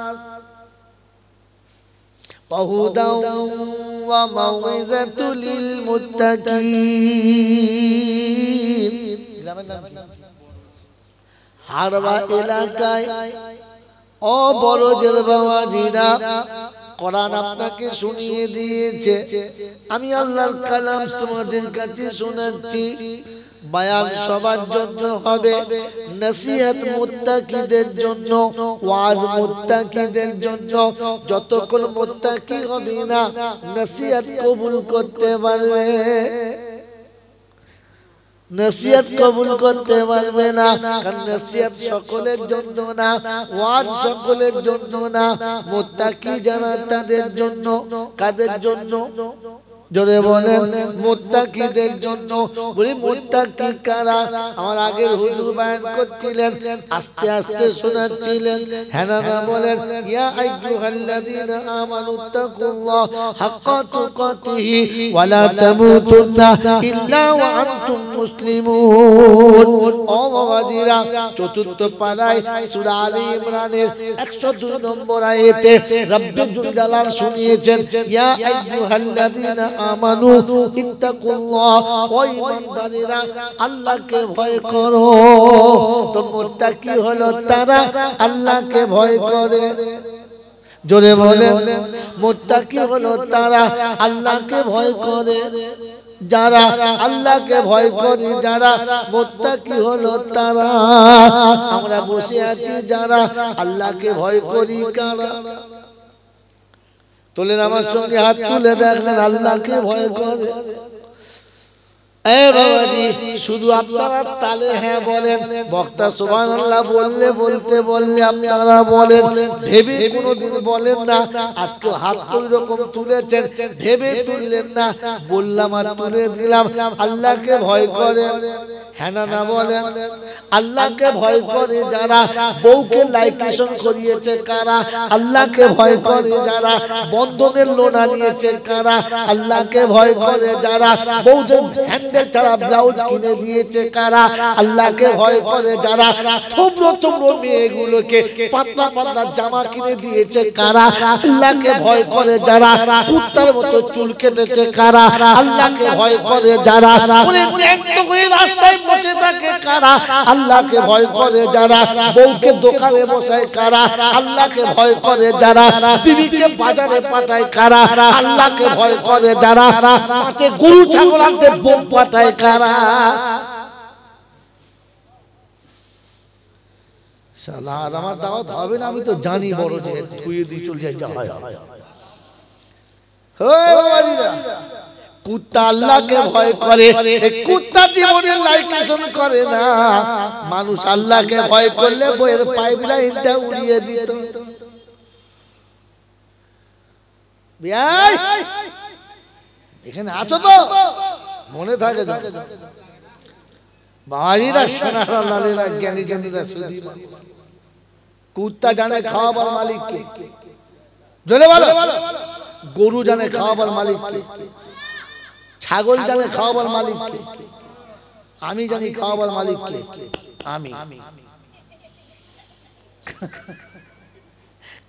ওয়া হুদাও ওয়া মাউইযাতুল লিল মুত্তাকিন। হারবা এলাকায় ও বড় জেলবাওয়াজিরা, কোরআন আপনাকে শুনিয়ে দিয়েছে, আমি আল্লাহর কালাম তোমাদের কাছে শোনাচ্ছি। বায়ান সবার জন্য হবে, নসিহত মুত্তাকিদের জন্য, ওয়াজ মুত্তাকিদের জন্য। যতক্ষণ মুত্তাকি হবে না, নসিহত কবুল করতে পারবে, নসিহত কবুল করতে পারবে না। কারণ নসিহত সকলের জন্য না, ওয়াজ সকলের জন্য না। মুত্তাকি যারা তাদের জন্য। কাদের জন্য? জোরে বলেন, মুত্তাকিদের জন্য। বলি মুত্তাকি কারা? আমার আগের হুজুর বয়ান করছিলেন, আস্তে আস্তে শোনাচ্ছিলেন, হ্যাঁ না বলেন, ইয়া আইয়ুহাল্লাযীনা আমানুত্তাকুল্লাহ হাক্কা তুকাতিহি ওয়া লা তামুতুন্না ইল্লা ওয়া আনতুম মুসলিমুন। ও বাবাজিরা, চতুর্থ পারায় সূরা আলী ইমরানের 102 নম্বর আয়াতে রব্বুল জালাল শুনিয়েছেন, ইয়া আইয়ুহাল্লাযীনা আমানু ইত্তাকুল্লাহ, ও ঈমানদারেরা আল্লাহকে ভয় করো। তো মুত্তাকি হলো তারা আল্লাহকে ভয় করে। জোরে বলেন, মুত্তাকি হলো তারা আল্লাহকে ভয় করে। যারা আল্লাহকে ভয় করে, যারা মুত্তাকি হলো তারা। আমরা বসে আছি যারা আল্লাহকে ভয় করি কারা? তোলেন আমার সঙ্গে হাত তুলে দেখলেন আল্লাহকে ভয় করে। শুধু আপনারা তালে হ্যাঁ বলেন, বক্তা সুবহানাল্লাহ বললে বলতে বললে আপনারা বলেন, ভেবে কোনোদিন বলেন না। আজকে হাত ওই রকম তুলেছেন, ভেবে তুললেন না, বললাম আর তুলে দিলাম। আল্লাহকে ভয় করে, হ্যাঁ না বলেন। আল্লাহকে ভয় করে যারা বউকে লাইকেশন করিয়েছে কারা? আল্লাহকে ভয় করে যারা বন্ধনের লোন নিয়েছে কারা? আল্লাহকে ভয় করে যারা বউদের হ্যান্ডেল ছাড়া ব্লাউজ কিনে দিয়েছে কারা? আল্লাহকে ভয় করে যারা থুবড়ো থুবড়ো মেয়েগুলোকে পাতলা পাতলা জামা কিনে দিয়েছে কারা? আল্লাহকে ভয় করে যারা কুত্তার মতো চুল কেটেছে কারা? আল্লাহকে ভয় করে যারা রাস্তায় বসে থাকে কারা? আল্লাহকে ভয় করে যারা বউকে দোকানে বসায় কারা? আল্লাহকে ভয় করে যারা বিবিকে বাজারে পাঠায় কারা? আল্লাহকে ভয় করে যারা মাঠে গরু ছাগল আনতে বোম পাঠায় কারা? শালা আর আমার দাওয়াত হবে না, আমি তো জানি বড় যে ধুয়ে দিয়ে চলে যায়, যা হয় হয়। কুত্তা আল্লাহকে ভয় করে, কুত্তা জীবনে লাইকেশন করে না। মানুষ আল্লাহকে ভয় করলে বইয়ের পাইপলাইনটা উড়িয়ে দিত। এখানে আছো তো? মনে থাকে বাড়িরা সোনারা লালেরা জ্ঞানী জ্ঞানীরা শুধু। কুত্তা জানে খাওয়াবার মালিককে, জোরে বলো। গরু জানে খাওয়াবার মালিককে, ছাগল জানে খাওয়াবার মালিককে, আমি জানি খাওয়াবার মালিককে। আমি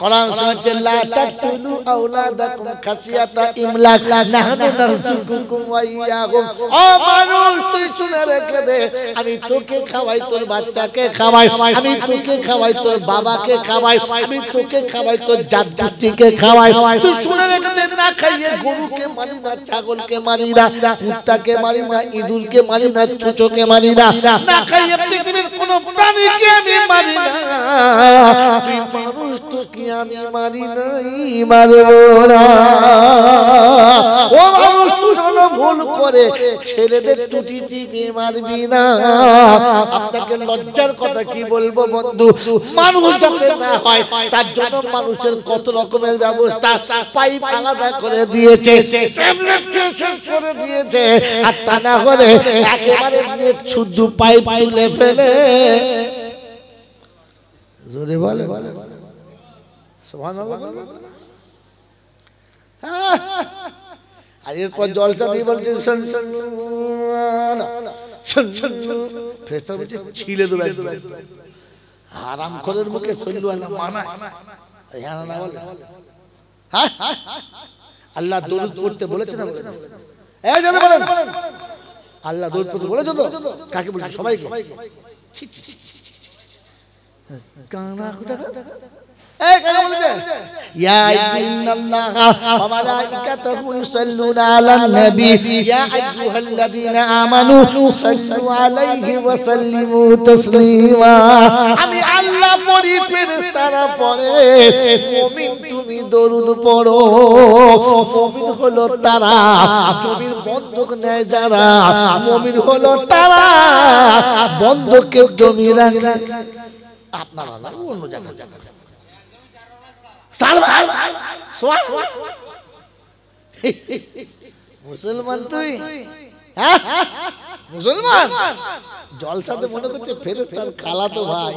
কোরআন শোনাচ্ছে লা তাকতুলু আওলাদাকুম খাশিয়াতা ইমলাক নাহনু নারযুকুকুম ওয়া ইয়াহুম। ও মানুষ তুই শুনে রেখে দে, আমি তোকে খাওয়াই, তোর বাচ্চাকে খাওয়াই, আমি তোকে খাওয়াই, তোর বাবাকে খাওয়াই, আমি তোকে খাওয়াই, তোর জাত গোষ্ঠীকে খাওয়াই। তুই শুনে রেখে দে, না খাইয়ে গরুকে মারি না, ছাগলকে মারি না, কুত্তাকে মারি না, ইঁদুরকে মারি না, চুচোকে মারি না, না খাইয়ে পৃথিবীর কোনো প্রাণীকে আমি মারি না। তুই মানুষ তো কি আমি মারি নাই, মারব না। ও মানুষ তুই যেন ভুল করে ছেলেদের টুটি টিপে মারবি না। আপনাকে লজ্জার কথা কি বলবো বন্ধু, মানুষ যাতে না হয় তার জন্য মানুষের কত রকমের ব্যবস্থা, পাইপ আলাদা করে দিয়েছে, ট্যাবলেটকে শেষ করে দিয়েছে, আর তা না হলে একেবারে নেট শুদ্ধ পাইপ তুলে ফেলে। জোরে বলে সুবহানাল্লাহ। আর এরপর জলসা দিয়ে বলছে ফেরেশতা বলছে ছিলে দেবে একদম। হারামখোরের মুখে সল্লু আলা মানায় না বলে। হ্যাঁ আল্লাহ দরুদ পড়তে বলেছে না? এই জানো বলেন আল্লাহ দরুদ পড়তে বলেছে তো? কাকে বলছে? সবাইকে। ছি ছি ছি কানা কথা এই কাকে বলেছে? ইয়া ইন্নাল্লাহা ওয়া মালাইকাতাহু ইউসাল্লুনা আলান নবী ইয়া আইয়ুহাল্লাযীনা আমানু সাল্লু আলাইহি ওয়া সাল্লিমু তাসলিমা। আমি আল্লাহ পড়ি, ফেরেশতারা পড়ে, মুমিন তুমি দরুদ পড়ো। মুমিন হলো তারা জমির বন্ধক নেয় যারা, মুমিন হলো তারা বন্ধকে জমি রাখে। আপনারা না অন্য জায়গায় মুসলমান তুই, মুসলমান জলসাতে মনে করছে ফেরেশতার খালাতো ভাই।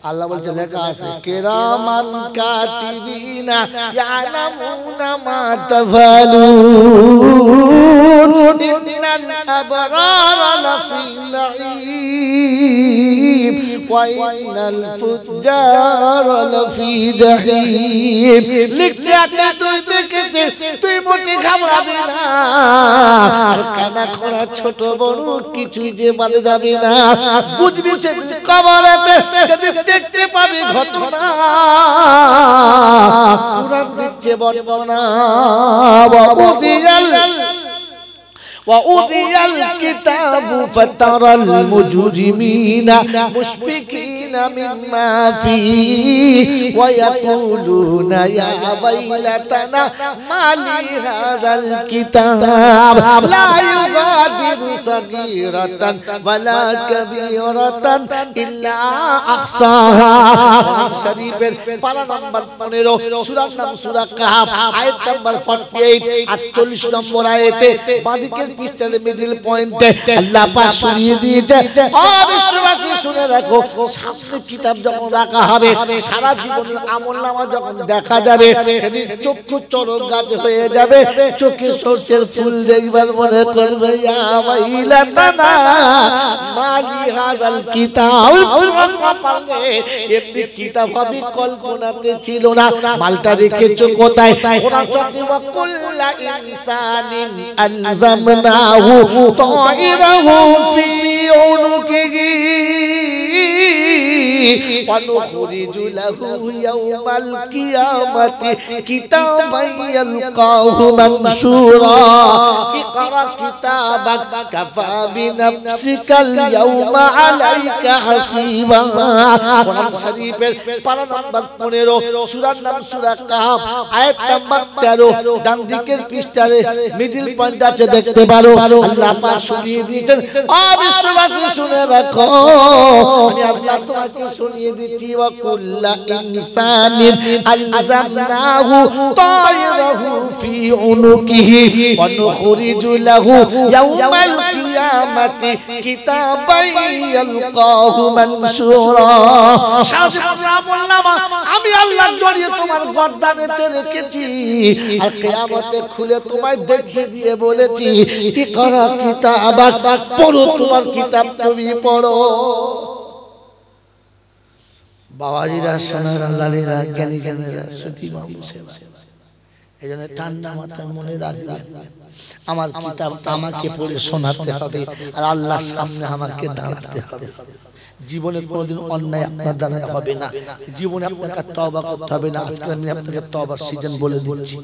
আল্লাহ বলছে লেখা আছে কিরামান কাতিবিনা ইয়ালামুনা মা তাফালুন ইন্নাল আবরারা লাফি নাঈম ওয়া ইন্নাল ফুজ্জারা লাফি জাহিম। লিখতে আছে তুই দেখতে, তুই মোটে ঘাবড়াবি না, আর কানা খোড়া ছোট বড় কিছুই যে বাদে যাবে না। বুঝবি সেদিন কবরেতে যেদিন দেখতে পাবি ঘটনা। কুরআন দিচ্ছে বর্ণনা وَأُوذِيَ الْكِتَابُ فَتَرَى الْمُجْرِمِينَ مُشْفِقِينَ مِمَّا فِيهِ وَيَقُولُونَ يَا وَيْلَتَنَا مَا لِهَذَا الْكِتَابِ لَا يُغَادِرُ صَغِيرَةً وَلَا كَبِيرَةً إِلَّا أَحْصَاهَا। শরীফের পারা নাম্বার 15, সূরার নাম সূরা কাহফ, আয়াত নাম্বার 48, 48 নম্বর আয়াতে বাদিকের পৃষ্ঠাতে মিডল পয়েন্টে আল্লাহ পাক শুনিয়ে দিয়েছে, ও বিশ্ববাসী শুনে রাখো, সামনে কিতাব যখন রাখা হবে, সারা জীবনের আমলনামা যখন দেখা যাবে, সেদিন চক্ষু চরক গাছ হয়ে যাবে, চোখে সরষের ফুল দেখবার মনে করবে ইয়া ওয়াইলাতানা মালি হাযাল কিতাব। পারলে এমনি কিতাব হবে কল্পনাতে ছিল না। মালটা রেখেছো কোথায়? কোরআন চলছে ওয়া কুল্লা ইনসানিন আলজামনাহু তায়রাহু ফি উনুকিহি ওয়া নুখরিজু লাহু ইয়াওমাল কিয়ামাতি কিতাবান ইয়ালকাহু মানশুরা ইকরা কিতাবাক কাফা বিনাফসিকাল ইয়াওমা আলাইকা হাসিবা। কোরআন শরীফের পারা নাম্বার 15, সূরার নাম সূরা কাহফ, আয়াত নাম্বার 13, ডান দিকের পৃষ্ঠাতে মিডল পয়েন্ট আছে, দেখতে পারো। আল্লাহ পাক শুনিয়ে দিয়েছেন, ও বিশ্ববাসী শুনে রাখো, আমি আল্লাহ তোমাকে শুনিয়ে দিচ্ছি ওয়া কুল্লা ইনসানিন আলজামনাহু তায়রাহু ফি উনুকিহি ওয়া নুখরিজু লাহু ইয়াওমাল কিয়ামাতি কিতাবান ইয়ালকাহু মানশুরা। আমি আল্লাহর জড়িয়ে তোমার গর্দানেতে রেখেছি, আর কিয়ামতে খুলে তোমায় দেখিয়ে দিয়ে বলেছি ইকরা কিতাবাক, পড়ো তোমার কিতাব তুমি পড়ো। বাবাজিরা সোনারা লালেরা জ্ঞানী জ্ঞানীরা সতী মানুষেরা এই জন্য ঠান্ডা মাথায় মনে রাখবেন আমার কিতাব আমাকে পড়ে শোনাতে হবে আর আল্লাহর সামনে আমাকে দাঁড়াতে হবে। জীবনে কোনোদিন অন্যায় আপনার দ্বারা হবে না, জীবনে আপনাকে তওবা করতে হবে না। আজকে আমি আপনাকে তওবার সিজন বলে দিচ্ছি,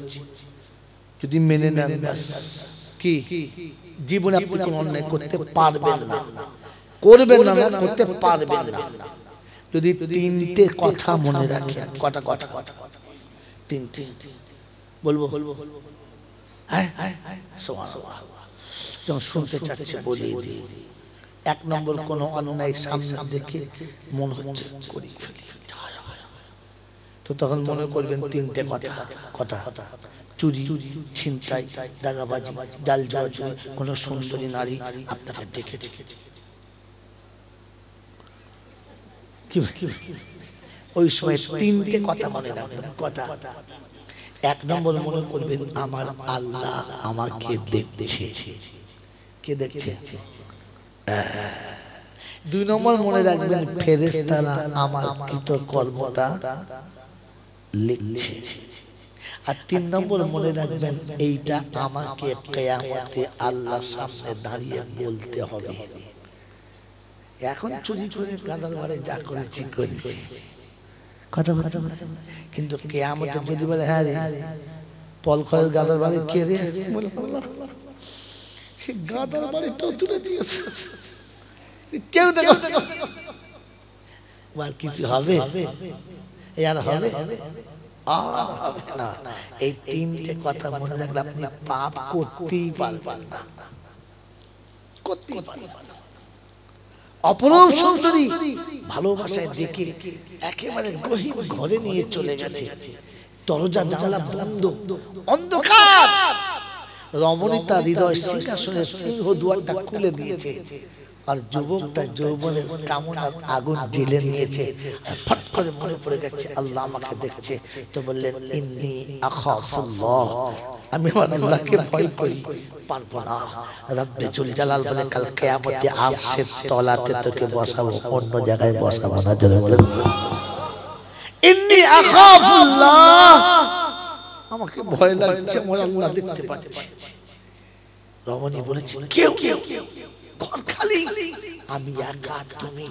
যদি মেনে নেন ব্যাস। কি জীবনে আপনি কোনো অন্যায় করতে পারবেন না, করবেন না, করতে পারবেন না যদি তিনটে কথা মনে রাখেন। কটা কথা? তিনটে বলবো? হ্যাঁ, সুবহানাল্লাহ। যখন শুনতে চাচ্ছে বলিয়ে দিই। এক নম্বর, কোন অন্যায় সামনে দেখে মন হচ্ছে করি ফেলি, তো তখন মনে করবেন তিনটে কথা। কটা? চুরি, ছিনতাই, দাগাবাজি, জাল জুয়া, কোন সুন্দরী নারী আপনাকে ডেকেছে, ওই সময় তিনটে কথা মনে রাখবেন। কটা? এক নম্বর মনে করবেন আমার আল্লাহ আমাকে দেখছে। কে দেখছে? দুই নম্বর মনে রাখবেন ফেরেশতারা আমার কৃত কর্মটা লিখছে। আর তিন নম্বর মনে রাখবেন এইটা আমাকে কিয়ামতে আল্লাহর সামনে দাঁড়িয়ে বলতে হবে। এখন চুরি করে গাদার বাড়ি যা করেছি করেছি, কথা কথা, কিন্তু কিয়ামতে যদি বলে হ্যাঁ রে পলখরের গাদার বাড়ি কে রে, সে গাদার বাড়িটা তুলে দিয়েছে, কেউ দেখো আর কিছু হবে? আর হবে? আর হবে না। এই তিনটে কথা মনে রাখলে আপনি পাপ করতেই পারবেন না, করতেই পারবেন না। অপরূপ সুন্দরী ভালোবাসায় দেখে একেবারে গহীন ঘরে নিয়ে চলে গেছে, দরজা জানলা বন্ধ, অন্ধকার। রমণী তার হৃদয় সিংহাসনের সিংহ দুয়ারটা খুলে দিয়েছে, আর যুবক তার যৌবনের কামনার আগুন জ্বেলে নিয়েছে। ফট করে মনে পড়ে গেছে আল্লাহ আমাকে দেখছে, তো বললেন ইন্নী আখাফুল্লাহ, আমি আমার আল্লাহকে ভয় করি, পারবো না। রব্বে জুল জালাল বলে কাল কিয়ামতে আরশের তলাতে তোকে বসাবো, অন্য জায়গায় বসাবো না। জোরে বলেন ইন্নী আখাফুল্লাহ, আমাকে ভয় লাগছে, আমার আল্লাহ দেখতে পাচ্ছি। রমণী বলেছে কেউ কেউ, ঘর খালি, আমি একা, তুমি,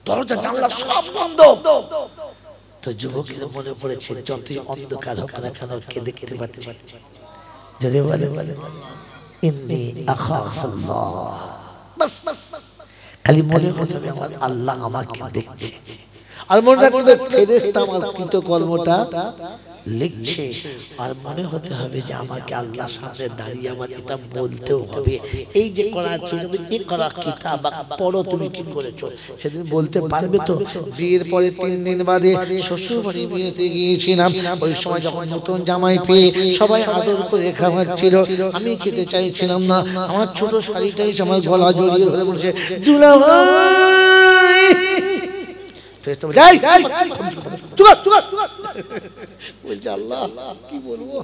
দরজা জানলা সব বন্ধ। তো যুবকের মনে পড়েছে যতই অন্ধকার হোক না কেন কে দেখতে পাচ্ছে। যদি বলে ইন্নী আখাফুল্লাহ, বাস খালি মনে হতে হবে আমার আল্লাহ আমাকে দেখছে। আর মনে রাখতে হবে ফেরেশতা আমার কৃত কর্মটা লিখছে। আর মনে হতে হবে যে আমাকে আল্লাহর সামনে দাঁড়িয়ে আমার এটা বলতেও হবে। এই যে করা ছিল এই করা কিতাব পড়ো, তুমি কি করেছো সেদিন বলতে পারবে তো? বিয়ের পরে 3 দিন বাদে শ্বশুর বাড়ি বিয়েতে গিয়েছিলাম, ওই সময় যখন নতুন জামাই পেয়ে সবাই আদর করে খাওয়াচ্ছিল, আমি খেতে চাইছিলাম না। আমার ছোট শাড়িটাই আমার গলা জড়িয়ে ধরে বলছে দুলাভাই, বলছে আল্লাহ কি বলবো,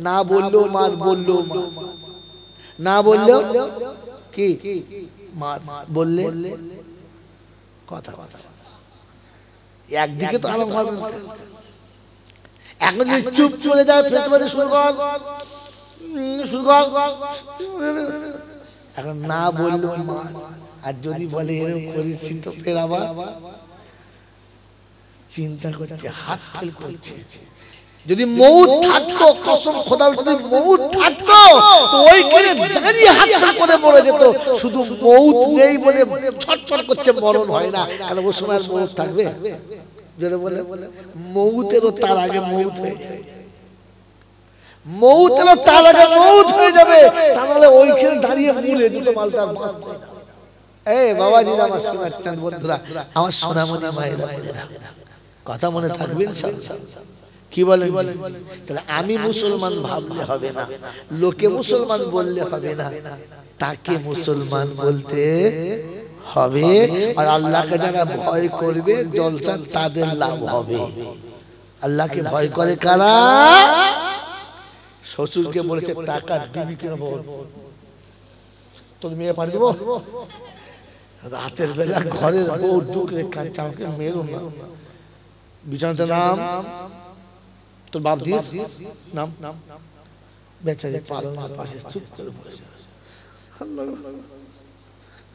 না বললো মার, বললো না বললো কি মার, বললে কথা। একদিকে তো আরো এখন যদি চুপ চলে যায় ফেসবাদে শুরু কর, এখন না বললো মার। আর যদি বলে এরকম করেছি তো ফের আবার চিন্তা করছে, হাত ফেল করছে। যদি মউত থাকতো, কসম খোদার, যদি মউত থাকতো তো ওইখানে দাঁড়িয়ে হাত ফেল করে মরে যেত। শুধু মউত নেই বলে ছটফট করছে, মরণ হয় না। কারণ ওই সময় মউত থাকবে? যেটা বলে মউতেরও তার আগে মউত হয়ে যাবে, মউতেরও তার আগে মউত হয়ে যাবে। তাহলে ওইখানে দাঁড়িয়ে মরে যেত মালটার মাছ। এই বাবাজিরা, আমার সোনার চাঁদ বন্ধুরা, আমার সোনামণি মায়েরা, কথা মনে থাকবে ইনশাআল্লাহ। কি বলেন? তাহলে আমি মুসলমান ভাবলে হবে না, লোকে মুসলমান বললে হবে না, তাকে মুসলমান বলতে হবে। আর আল্লাহকে যারা ভয় করবে জলসা তাদের লাভ হবে। আল্লাহকে ভয় করে কারা? শ্বশুরকে বলেছে টাকা দিবি কেন বল, তোর মেয়ে পাঠিয়ে দেবো, রাতের বেলা ঘরের বউ ঢুকলে কাঁচা, আমাকে মেরো না, বিছানাতে নাম, তোর বাপ দিস নাম, বেচারি পালনার পাশে চুপ করে বসে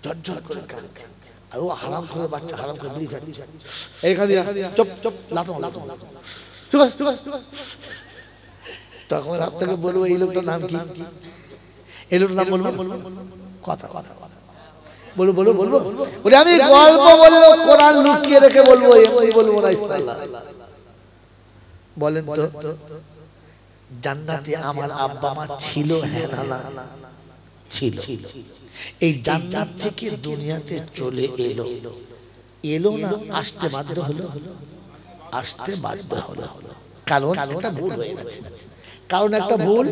ঝরঝর করে কাঁদছে। আর ও হারাম করে বাচ্চা, হারাম করে বিড়ি খাচ্ছে। এইখানে চুপ চুপ লাতো লাতো, তখন আপনাকে বলবো এই লোকটার নাম কি, এই লোকটার নাম বলবো, কথা কথা বলবো বলবো বলবো বলে আমি গল্প বলবো, কোরআন লুকিয়ে রেখে বলবো, এমনি বলবো না ইনশাআল্লাহ। বলেন তো জান্নাতে আমার আব্বা মা ছিল? হ্যাঁ না না ছিল। এই জান্নাত থেকে দুনিয়াতে চলে এলো, এলো না আসতে বাধ্য হলো? আসতে বাধ্য হলো, কারণ একটা ভুল হয়ে গেছে। কারণ একটা ভুল,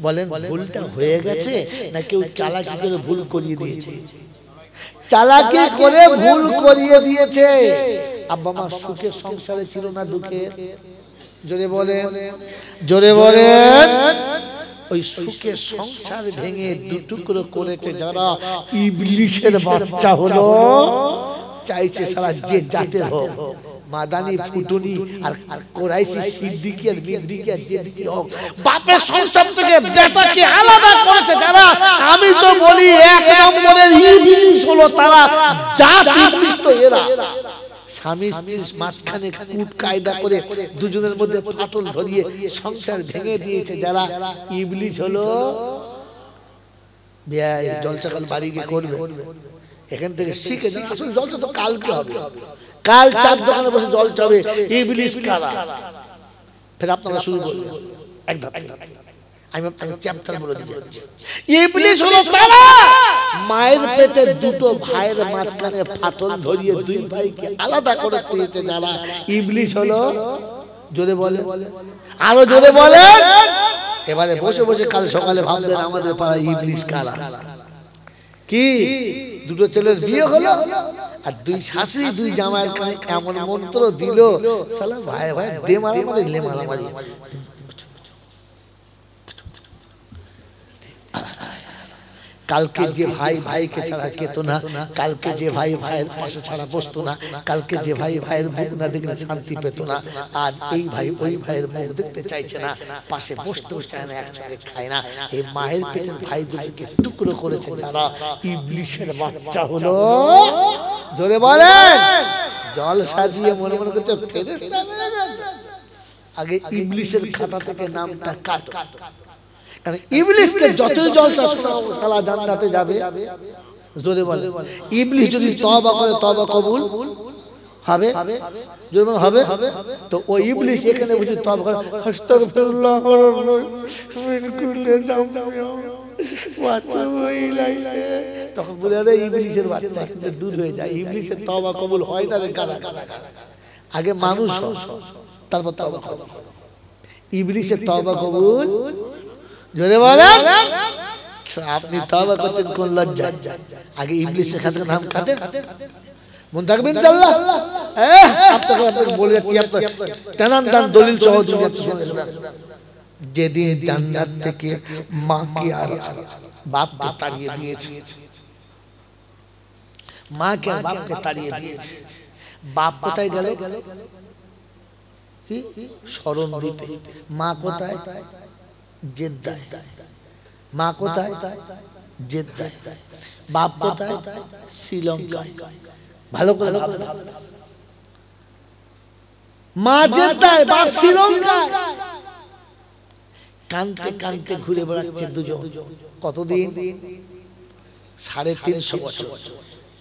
বলেন ভুলটা হয়ে গেছে না কেউ চালাকি করে ভুল করিয়ে দিয়েছে? চালাকি করে ভুল করিয়ে দিয়েছে। আব্বা মা সুখে সংসারে ছিল না দুঃখে? জোরে বলেন, জোরে বলেন। ওই সুখে সংসার ভেঙে দুটুকরো করেছে যারা, ইবলিশের বাচ্চা হলো। চাইছে সারা যে জাতের হোক, মাদানি ফুটুনি আর কোরাইশি সিদ্দিকী আর মিদ্দিকী আর যেদিকে হোক, বাপের সংসার থেকে বেটাকে আলাদা করেছে যারা। আমি তো বলি এক নম্বরের ইবলিশ হলো তারা, জাত ইবলিশ তো এরা। স্বামী স্ত্রীর মাঝখানে কূট কায়দা করে দুজনের মধ্যে ফাটল ধরিয়ে সংসার ভেঙে দিয়েছে যারা, ইবলিশ হলো। বিয়াই জলসাকাল বাড়ি গিয়ে করবে, এখান থেকে শিখে যান। আসলে জলসা তো কালকে হবে, কাল চার দোকানে বসে জল চাবে। ইবলিশ কারা? ফের আপনারা শুরু করবেন এক ধাপ। আমি আপনাকে চ্যাপ্টার বলে দিচ্ছি। ইবলিশ হলো তারা, মায়ের পেটে দুটো ভাইয়ের মাঝখানে ফাটল ধরিয়ে দুই ভাইকে আলাদা করে দিয়েছে যারা, ইবলিশ হলো। জোরে বলে, আরো জোরে বলে। এবারে বসে বসে কাল সকালে ভাববেন আমাদের পাড়া ইবলিশ কারা। কি দুটো ছেলের বিয়ে হলো, আর দুই শাশুড়ি দুই জামাইয়ের কানে এমন মন্ত্র দিল, সালা ভাই ভাই দে মারামারি লে মারামারি। কালকে যে ভাই ভাইকে ছাড়া খেত না, কালকে যে ভাই ভাইয়ের পাশে ছাড়া বসতো না, কালকে যে ভাই ভাইয়ের মুখ না দেখলে শান্তি পেত না, আজ এই ভাই ওই ভাইয়ের মুখ দেখতে চাইছে না, পাশে বসতেও চায় না, একসঙ্গে খায় না। এই মায়ের পেটের ভাই দুটোকে টুকরো করেছে যারা, ইবলিশের বাচ্চা হলো। জোরে বলেন। জল সাজিয়ে মনে মনে করছে ফেরেশতা হয়ে গেছে। আগে ইবলিশের খাতা থেকে নামটা কাট, কারণ ইবলিশকে যতই জলসা সালা জান্নাতে যাবে। জোরে বলে, ইবলিশ যদি তওবা করে তওবা কবুল হবে, জোরে বলে হবে। তো ওই ইবলিশ এখানে বুঝি তওবা করে, আস্তাগফিরুল্লাহ মিন কুল্লি যামবি ওয়া তুবু ইলাইহি, তখন বলে আরে ইবলিশের বাচ্চা কিন্তু দূর হয়ে যায়। ইবলিশের তওবা কবুল হয় না রে গাদা। আগে মানুষ তারপর তওবা কবুল। ইবলিশের তওবা কবুল। জোরে বলেন। আপনি তওবা করছেন কোন লজ্জা? আগে ইবলিশের খাতার নাম কাটে, মন থাকবে ইনশাআল্লাহ। আপনাকে বলে যাচ্ছি, আপনার টানান টান দলিল সহ শুনে। যেদিন জান্নাত থেকে মাকে আর বাপকে তাড়িয়ে দিয়েছে, মাকে আর বাপকে তাড়িয়ে দিয়েছে, বাপ কোথায় গেল? শরণ দিতে। মা কোথায়? জেদ্দায়। মা কোথায়? জেদ্দায়। বাপ কোথায়? শ্রীলঙ্কায়। ভালো করে ভাববেন। মা জেদ্দায়, বাপ শ্রীলঙ্কায়। কানতে কানতে ঘুরে বেড়াচ্ছে দুজন। কতদিন? 350 বছর।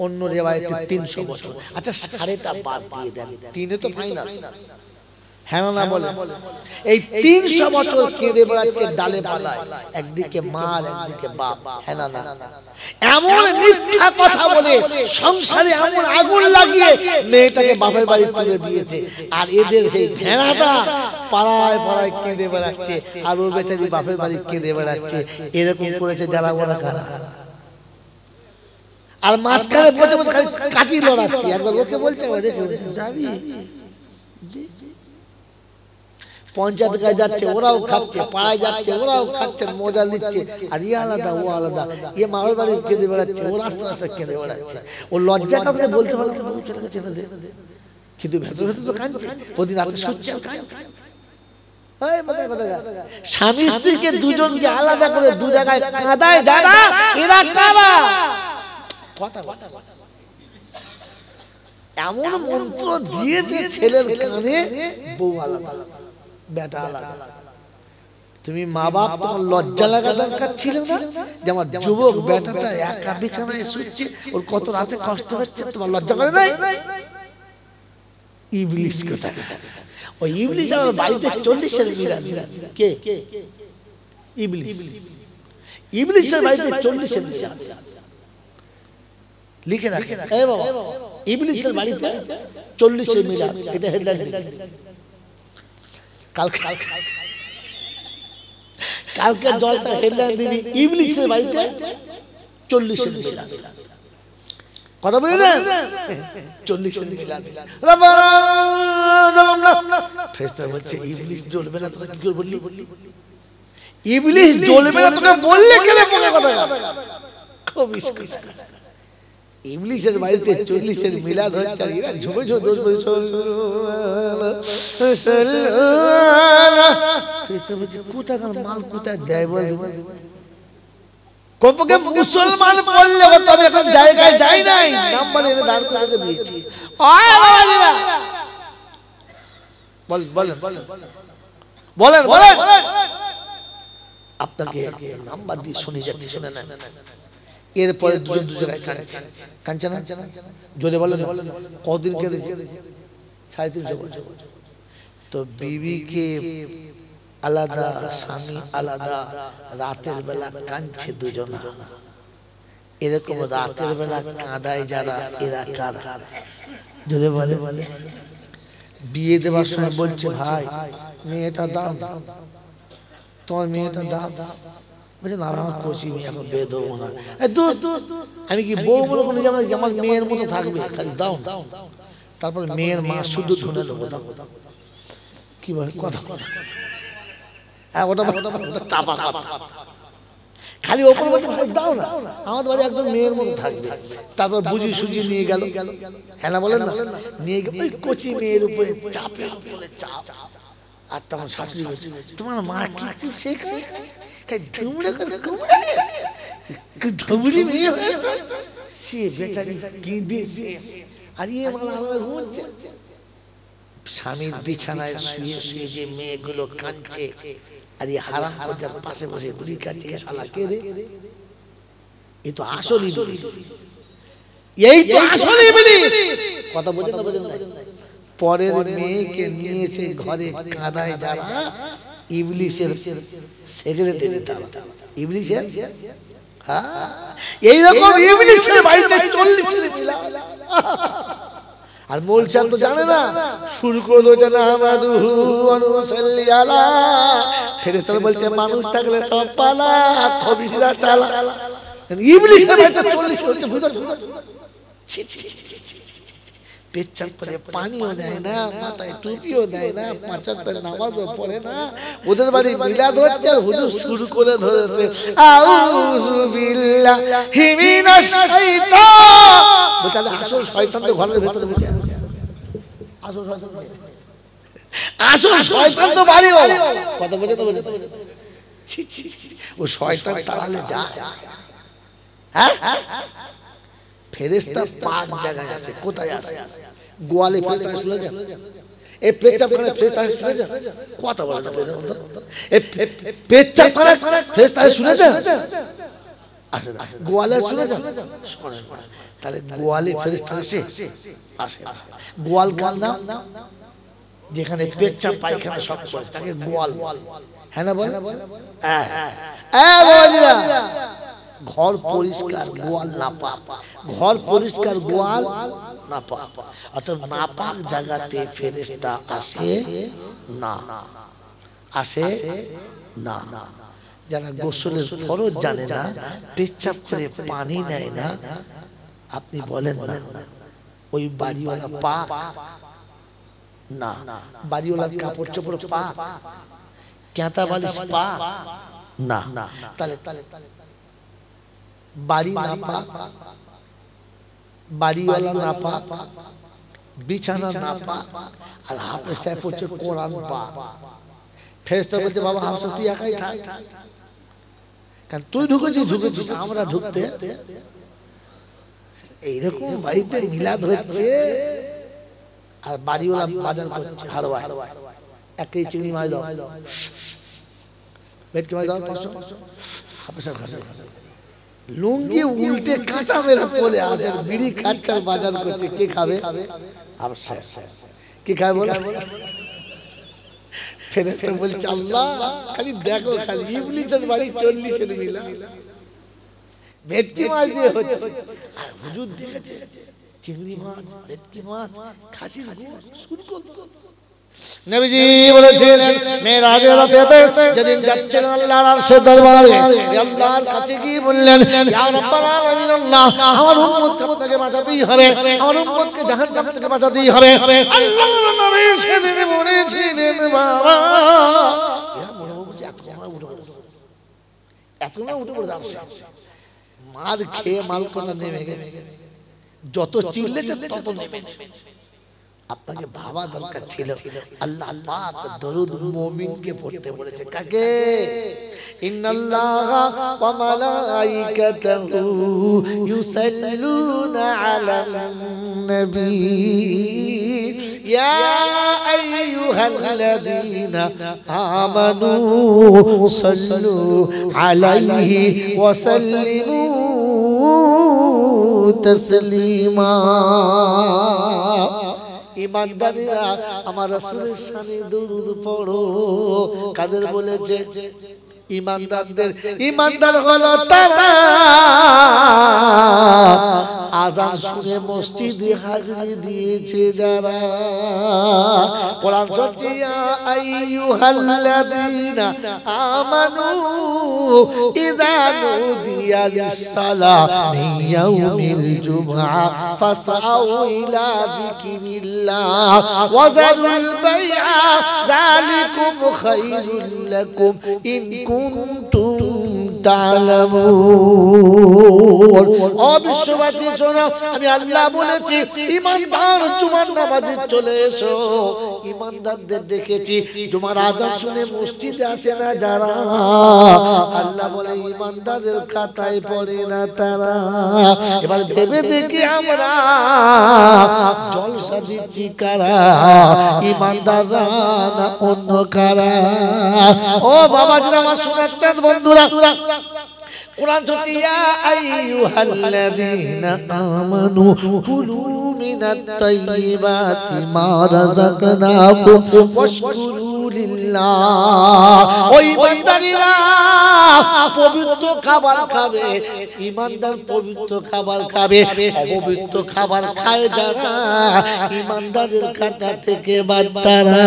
অন্য রিওয়ায়েতে 300 বছর। আচ্ছা 3.5 বাদ দিয়ে দেন, 3 তো ফাইনাল। হ্যাঁ না বলে, এই 300 বছর কেঁদে বেড়াচ্ছে ডালে পালায়, একদিকে মা আর একদিকে বাপ। হ্যাঁ না? এমন মিথ্যা কথা বলে সংসারে এমন আগুন লাগিয়ে মেয়েটাকে বাপের বাড়ি তুলে দিয়েছে, আর এদের সেই ভেড়াটা পাড়ায় পাড়ায় কেঁদে বেড়াচ্ছে, আর ওর বেচারি বাপের বাড়ি কেঁদে বেড়াচ্ছে। এরকম করেছে যারা ওরা কারা? আর মাঝখানে বসে বসে খালি কাটি লড়াচ্ছে। একবার ওকে বলছে যাবি, পঞ্চায়েত গায়ে যাচ্ছে ওরাও খাচ্ছে, পাড়ায় যাচ্ছে ওরাও খাচ্ছে, মজা নিচ্ছে, আর ইয়ে আলাদা ও আলাদা, ইয়ে মামার বাড়ি কেঁদে বেড়াচ্ছে, ও রাস্তা রাস্তা কেঁদে বেড়াচ্ছে, ও লজ্জা কাউকে বলতে পারে না, চলে গেছে ফেলে, কিন্তু ভেতর ভেতর তো কাঁদছে, প্রতিদিন রাতে শুচ্ছে আর কাঁদছে। স্বামী স্ত্রীকে দুজনকে আলাদা করে দু জায়গায় কাঁদায় যারা, এরা কারা? এমন মন্ত্র দিয়েছে ছেলের কানে, বউ আলাদা বেটা আলাদা। তুমি মা বাপ তোমার লজ্জা লাগা দরকার ছিল না যে আমার যুবক বেটাটা একা বিছানায় শুচ্ছে, ওর কত রাতে কষ্ট হচ্ছে, তোমার লজ্জা করে নাই? ইবলিশ কোথায়? ওই ইবলিশ আমার বাড়িতে 40 মিলাদ। কে? ইবলিশ। ইবলিশের বাড়িতে 40 মিলাদ লিখে রাখে। এই বাবা, ইবলিশের বাড়িতে 40 মিলাদ, এটা হেডলাইন দিন। কালকে জলসা হেডলাইন দিবি, ইবলিশের বাড়িতে 40 মিলাদ। কথা বুঝলেন? 40 মিলাদ। ফেরেশতা বলছে ইবলিশ জ্বলবে না, তোরা কি করে বললি? ইবলিশ জ্বলবে না তোকে বললে কেন? কথা খুব ইস্কুশ। ইবলিশের বাড়িতে 40 মিলাদ হচ্ছে, এরা ঝুমে ঝুমে দোষ বলছে। ফেরেশতা বলছে কোথাকার মাল কোথায় দেয় বল? কমপক্ষে মুসলমান বললে হতো, আমি এখন জায়গায় যাই নাই, নাম্বার এনে দাঁড় করে রেখে দিয়েছি। বলেন আপনাকে নাম্বার দিয়ে শুনে যাচ্ছি, শুনে নেন। এরপরে দুজন দু জায়গায় কাঁদছে না? জোরে বলেন। কদিন কেঁদেছে? 350 বছর। তো বিবিকে আলাদা, স্বামী আলাদা, রাতের বেলা কাঁদছে দুজনা। এরকম রাতের বেলা কাঁদায় যারা, এরা কারা? যদি বলে বিয়ে দেওয়ার সময় বলছে ভাই মেয়েটা দাও, তোমার মেয়েটা দাও, বলছে না আমার কচি মেয়ে, এখন বিয়ে দেবো না। আমি কি বউ বলে কোনো আমার মেয়ের মতো থাকবে, খালি দাও। তারপর মেয়ের মা শুধু ধুনে দেবো, দাও। কি বলে কথা? খালি ওপর দাও না, আমাদের বাড়ি একদম মেয়ের মতো থাকবে। তারপর বুঝি সুজি নিয়ে গেল, হ্যাঁ না বলেন না, নিয়ে গেল ওই কচি মেয়ের উপরে চাপে চাপ। আর তখন শাশুড়ি বলছে তোমার মা কিছু শেখায়, ধুমড়ি মেয়ে হয়েছে, সে বেচারি কেঁদেছে, আর ইয়ে মালা ঘুমোচ্ছে। স্বামীর বিছানায় শুয়ে শুয়ে যে মেয়েগুলো কাঁদছে, আর এই হারাম খোঁজার পাশে বসে গুলি কাটিয়ে শালা কে রে? এ তো আসল ইবলিশ, এই তো আসল ইবলিশ। কথা বোঝেন না? বোঝেন না? পরের মেয়েকে নিয়েছে ঘরে কাঁদায় যারা, ইবলিশের সেক্রেটারি তারা, ইবলিশের। হ্যাঁ, এইরকম ইবলিশের বাড়িতে 40 মিলাদ। আর মূল চাঁদ তো জানে না, শুরু করে দিয়েছে নাহমাদুহু ওয়া নুসাল্লি আলা। ফেরেশতারা বলছে মানুষ থাকলে সব পালা, খবিরা চালা। ইবলিশের বাড়িতে 40 হচ্ছে, পেচ্ছাপ করে পানিও দেয় না, মাথায় টুপিও দেয় না, 5 ওয়াক্তের নামাজও পড়ে না। ওদের বাড়ি মিলাদ হচ্ছে আর হুজুর শুরু করে ধরেছে আউযু বিল্লাহি মিনাশ শাইতান। বলে আসল শয়তান তো ঘরের ভিতরে বসে আছে। আসল শয়তান তো বাড়ি ওয়ালা। কথা বোঝে তো? বোঝে। ও শয়তান তাড়ালে যায়। হ্যাঁ, ফেরেশতা পাক জায়গায় আছে। কোথায় আছে? গোয়ালে ফেরেশতা শুনেছেন? এই পেচ্ছাপখানে ফেরেশতা শুনেছেন? কথা বলে না, এই পেচ্ছাপখানে ফেরেশতা শুনেছেন? আসে না। গোয়ালে শুনেছেন? শোনেন না। তাহলে গোয়ালে ফেরেশতা আসে? আসে। গোয়াল কার নাম? যেখানে পেচ্ছাপ পায়খানা সব করে তাকে গোয়াল। হ্যাঁ না বলে? হ্যাঁ হ্যাঁ বাবাজিরা, ঘর পরিষ্কার গোয়াল নাপাক, ঘর পরিষ্কার গোয়াল নাপাক। অর্থাৎ নাপাক জায়গাতে ফেরেশতা আসে না, আসে না। যারা গোসলের ফরজ জানে না, পেচ্ছাপ করে পানি নেয় না, আপনি বলেন না ওই বাড়িওয়ালা পাক না, বাড়িওয়ালার কাপড় চোপড় পাক, ক্যাঁতা বালিশ পাক না, তাহলে বাড়ি না পাক, বাড়িওয়ালা না পাক, বিছানা না পাক, আর হাফেজ সাহেব পড়ছে কোরআন পাক। ফেরেশতা বলছে বাবা হাফেজ তুই একাই থাক, কারণ তুই ঢুকেছিস, আমরা ঢুকতে এইরকম বাড়িতে মিলাদ হচ্ছে। আর বাড়িওয়ালা বাজার করছে হারওয়া, একই চিংড়ি মাছ দাও, ভেটকি মাছ দাও 500, হাফেজ সাহেব খাবে, লুঙ্গি উল্টে কাঁচা মেরে পড়ে আছে, বিড়ি খাচ্ছে, বাজার করছে, কে খাবে? হাফেজ সাহেব। কি খাবে বলে? ফেরেশতা বলছে আল্লাহ খালি দেখো, খালি ইবলিসের বাড়ি 40-এর মিলা, ভেটকি মাছ দিয়ে হচ্ছে। আর হুজুর দেখেছে চিংড়ি মাছ, ভেটকি মাছ, খাসির গোশত, শুরকত। নবীজি বলেছিলেন মেরাজের রাতে যেদিন যাচ্ছেন আল্লাহর আরশের দরবারে, আল্লাহর কাছে গিয়ে বললেন ইয়া রাব্বাল আলামিন, আল্লাহ আমার উম্মতকে আপনাকে বাঁচাতেই হবে, আমার উম্মতকে জাহান্নাম থেকে বাঁচাতেই হবে। আল্লাহর নবী সেদিন বলেছিলেন বাবা এরা মনে বলছে এত না উঠে পড়ে যাচ্ছে, মার খেয়ে মালকোনা নেমে গেছে, যত চিল্লেছে তত নেমেছে। আপনাকে ভাবা দরকার ছিল আল্লাহ পাক দরুদ মুমিনকে পড়তে বলেছে, কাকে? ইন্নাল্লাহা ওয়া মালাইকাতাহু ইউসাল্লুনা আলান নবী ইয়া আইয়ুহাল্লাযীনা আমানু সাল্লু আলাইহি ওয়া সাল্লিমু তাসলিমা। ইমানদারেরা আমার রাসূলের শানে দরুদ পড়ো। কাদের বলেছে? ইমানদারদের। ইমানদার হলো তারা আযান শুনে মসজিদে হাজিরি দিয়েছে যারা। কোরআন বলছে ইয়া আইয়ুহাল্লাযীনা আমানু ইযা নুদিয়া লিস-সালাতি মিন ইয়াউমিল জুমআ ফাসআউ ইলা যিকিরিল্লাহ ওয়া যারুল বাই'a যালিকুম খায়রুল লাকুম ইন কুনতুম তা'লামুন। ও বিশ্ববাসী শোনো, আমি আল্লাহ বলেছি ঈমানদার জুমার নামাজে চলে এসো। ঈমানদারদের দেখেছি জুমার আযান শুনে মসজিদে আসে না যারা, আল্লাহ বলে ঈমানদারদের খাতায় পড়ে না তারা। এবার ভেবে দেখি আমরা জলসা দিচ্ছি কারা, ঈমানদাররা না অন্য কারা? ও বাবাজিরা আমার শোনাচ্ছেন বন্ধুরা, কোরআন বলছে ইয়া আইয়ুহাল্লাযীনা আমানু কুলু মিনাত তাইয়্যিবাতি মা রাযাকনাকুম ওয়াশকুরু লিল্লাহ। ওই ঈমানদাররা পবিত্র খাবার খাবে, ঈমানদার পবিত্র খাবার খাবে। অপবিত্র খাবার খায় যারা ঈমানদারের খাতা থেকে বাদ তারা।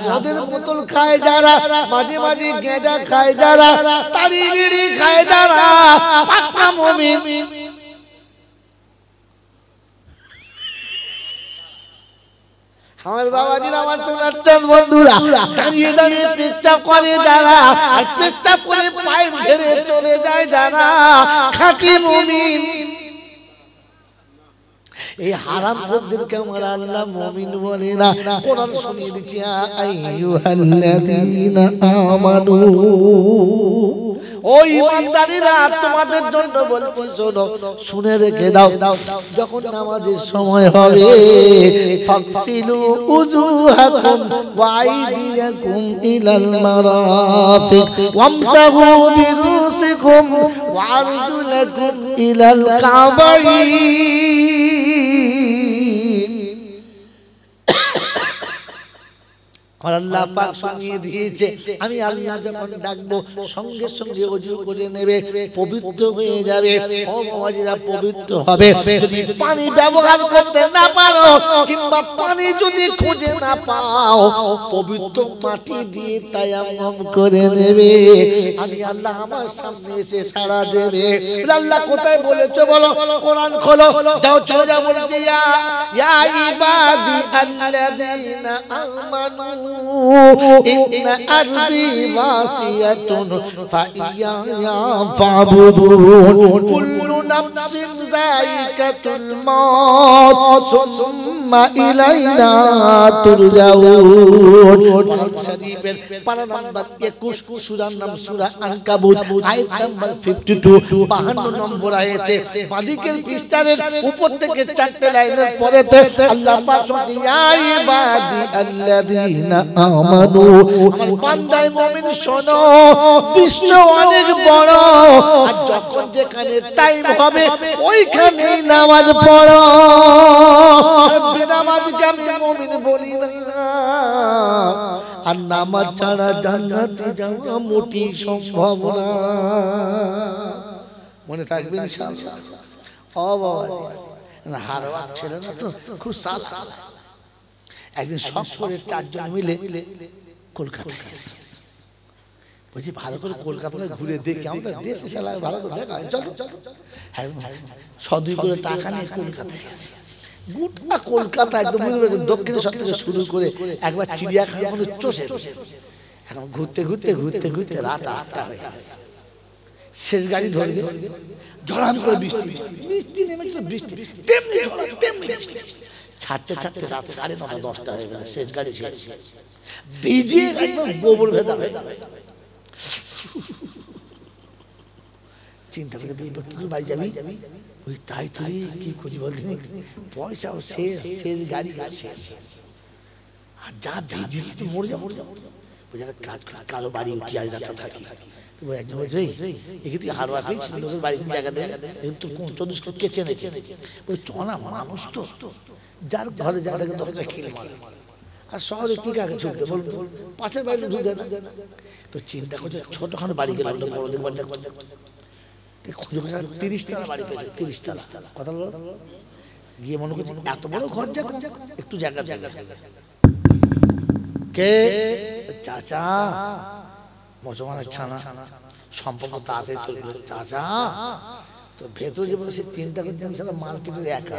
মদের বোতল খায় যারা, মাঝে মাঝে গেঁজা খায় যারা, তারি বিড়ি খায় যারা, পাক্কা মুমিন। আমার বাবাজিরা আমার শোনাচ্ছেন বন্ধুরা, দাঁড়িয়ে দাঁড়িয়ে পেচ্ছাপ করে যারা, আর পেচ্ছাপ করে পাইপ ঝেড়ে চলে যায় যারা, খাঁটি মুমিন। এই হারামখোরদেরকে আমার আল্লাহ মুমিন বলে না। কোরআন শুনিয়ে দিচ্ছে ইয়া আইয়ুহাল্লাযীনা আমানু। ও ঈমানদারেরা তোমাদের জন্য বলছি শোনো, শুনে রেখে দাও। যখন নামাজের সময় হবে ফাগসিলু উজুহাকুম ওয়া আইদিয়াকুম ইলাল মারাফিক ওয়ামসাহু বিরুসিকুম ওয়া আরজুলাকুম ইলাল কাবাইন। আর আল্লাহ পাক শুনিয়ে দিয়েছে আমি আল্লাহ যখন ডাকবো সঙ্গে সঙ্গে ওযু করে নেবে, পবিত্র হয়ে যাবে। ও বাবাজিরা পবিত্র হবে। যদি পানি ব্যবহার করতে না পারো কিংবা পানি যদি খুঁজে না পাও, পবিত্র মাটি দিয়ে তায়াম্মুম করে নেবে। আমি আল্লাহ আমার সামনে এসে সাড়া দেবে। আল্লাহ কোথায় বলেছো বলো? কোরআন খোলো, যাও চলে যাও। বলছে ইয়া ইবাদি আল্লাযীনা আমানু ইন্না আরদি ওয়াসিয়াতুন ফাইয়া ফাবুদুন কুল্লু নাফসিন যায়িকাতুল মাউত সুম্মা ইলাইনা তুরজাউন। কোরআন শরীফের পারা নাম্বার 21, সূরার নাম সূরা আনকাবুত, আয়াত নাম্বার 52, 52 নম্বর আয়াতে বাদিকের পৃষ্ঠার উপর থেকে 4টে লাইনের পরেতে আল্লাহ পাক বলছেন ইয়া ইবাদি আল্লাযীনা আমানু, আমার বান্দা মুমিন শোনো, বিশ্ব অনেক বড়, আর যখন যেখানে টাইম হবে ওইখানেই নামাজ পড়ো। বেনামাজকে আমি মুমিন বলি না। আর নামাজ ছাড়া জান্নাতে যাওয়া মোটি সম্ভব না। মনে থাকবে ইনশাআল্লাহ। ও বাবা না, হারওয়ার ছেলে না তো, খুব সালা। একদিন সব করে 4 জন মিলে কলকাতায় গেছে। বলছি ভালো করে কলকাতায় ঘুরে দেখি, আমাদের দেশে শালা ভালো করে দেখা, চলো হ্যাঁ। 100-2 করে টাকা নিয়ে কলকাতায় গেছে। গোটা কলকাতা একদম দক্ষিণেশ্বর থেকে শুরু করে একবার চিড়িয়াখানা পর্যন্ত চষে। এখন ঘুরতে ঘুরতে ঘুরতে ঘুরতে রাত 8টা হয়ে গেছে। শেষ গাড়ি ধরবে, ঝড়াম করে বৃষ্টি, বৃষ্টি নেমেছিল, বৃষ্টি তেমনি ঝড় তেমনি বৃষ্টি, ছাড়তে ছাড়তে রাত 9:30 10টা হয়ে গেল। শেষ গাড়ি শেষ, ভিজে একদম গোবর ভেজা হয়ে যাবে। চিন্তা করে বাড়ি যাবি, ওই তাই তুই কি করি বলতে, পয়সাও শেষ, শেষ গাড়ি শেষ, আর যা ভিজেছি তো মরে যাবো। কাজ কারো বাড়ি উঠি আজ রাতটা থাকি, একজন বলছে একে তুই হারওয়া পেয়েছিস, লোকের বাড়িতে জায়গা দেবে, তোর কোন 24 কে চেনে, ওই চনা মানুষ তো, যার ঘরে যা থাকে দরজা খেলে মারে। আর শহরে কি কাকে ছুটতে বলতো, পাশের বাড়িতে ঢুকে না। তো চিন্তা করছে ছোটখাটো বাড়ি গেলাম, বড়দের বাড়ি খুঁজে খুঁজে 30 তলা বাড়ি পেয়েছে, 30 তলা। কথা বলো, গিয়ে মনে করছে এত বড় ঘর, যা একটু জায়গা কে চাচা, মুসলমানের ছানা, সম্পর্ক তাতে চাচা। তো ভেতরে যে বলে সে চিন্তা করছে আমি সারা মার্কেটের একা,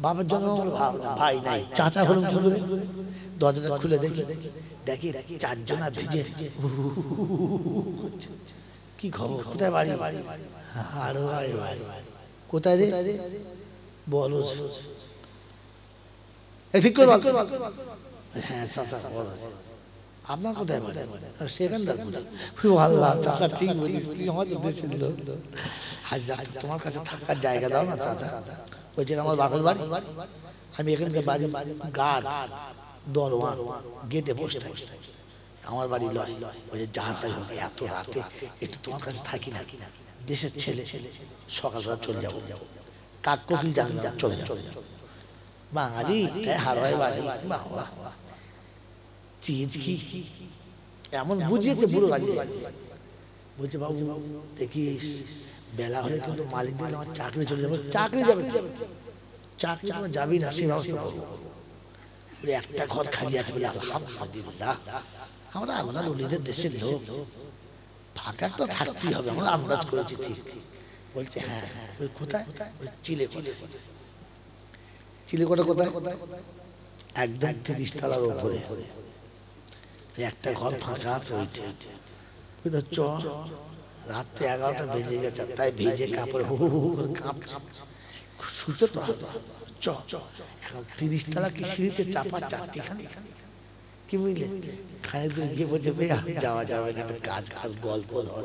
বাবার জন্য ভাই নাই, চাচা হলেন। দরজাটা খুলে দেখি 4 জনা ভিজে। কি খবর, কোথায় বাড়ি? আরে ভাই কোথায় রে বলো, ঠিক করে হ্যাঁ চাচা বলো আপনার কোথায় বাড়ি? সেখানকার আল্লাহ চাচা ঠিক বলিস, তুই আমাদের দেশের লোক, তোমার কাছে থাকার জায়গা দাও না চাচা। বলছে আমার বাপের বাড়ি, আমি এখানকার বাড়ি গার্ড, দরওয়ান, গেটে বসে থাকি, আমার বাড়ি লয়। বলছে যা তাই হোক, এত রাতে একটু তোমার কাছে থাকি না, দেশের ছেলে, সকাল সকাল চলে যাবো, কাক কোকিল জানি না, চলে যাবো। বাঙালি হারওয়ায় বাড়ি, বাবা চিজ কি এমন বুঝিয়েছে বুড়ো কাজে। বলছে বাবু দেখিস বেলা হলে কিন্তু মালিকদের আমার চাকরি চলে যাবে। চাকরি যাবে, চাকরি তোমার যাবি না, সে ব্যবস্থা করবো। একটা ঘর খালি আছে বলে আলহামদুলিল্লাহ, আমরা আল্লাহ ওলিদের দেশের লোক, ফাঁকা তো থাকতেই হবে, আমরা আন্দাজ করেছি ঠিক। বলছে হ্যাঁ, ওই কোথায়? চিলেকোটা কোথায়? একদম 30 তলার উপরে একটা ঘর ফাঁকা আছে, ওইটা চ। রাত্রে 11টা বেজে গেছে, তাই ভিজে কাপড় হু হু করে কাঁপছে, শুতে তো চ। এখন 30 তলা কি সিঁড়িতে চাপা 4টিখানি, কি বুঝলে? খানে দূরে গিয়ে বলছে যাওয়া যাবে না, কাজ গল্প ধর,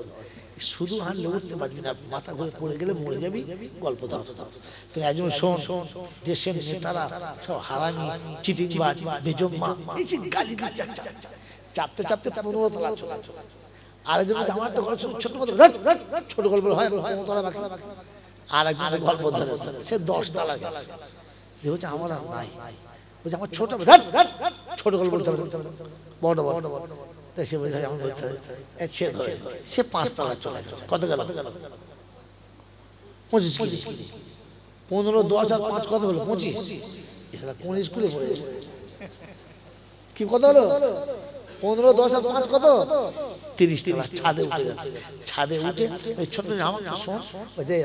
শুধু হারলে উঠতে পারবি না, মাথা ঘুরে পড়ে গেলে মরে যাবি, গল্প ধর। তো একজন শোন, দেশের নেতারা সব হারামি, চিটিংবাজ, বেজম্মা, এই যে গালি দিচ্ছে, চাপতে চাপতে 15 তলা চলে। আরেকজন আমার তো গল্প ছোট ছোট গল্প হয়, 15 তলা বাকি। আর একজন গল্প ধরে সে 10 তলা গেছে, বলছে আমার আর নাই। বলছে আমার ছোট ছোট গল্প বলতে হবে, বড় বড়। তাই সে বলছে আমার বলতে হবে, সে 5 তলা চলে গেছে। কত গেল? 25 কেজি। 15, 10 আর 5 কত হলো? 25। এছাড়া কোন স্কুলে পড়ে কি কত হলো? 15, 10 আর 5 কত? 30 তলা। ছাদে উঠে গেছে। ছাদে উঠে ওই ছোট আমাকে শোন, ওই যে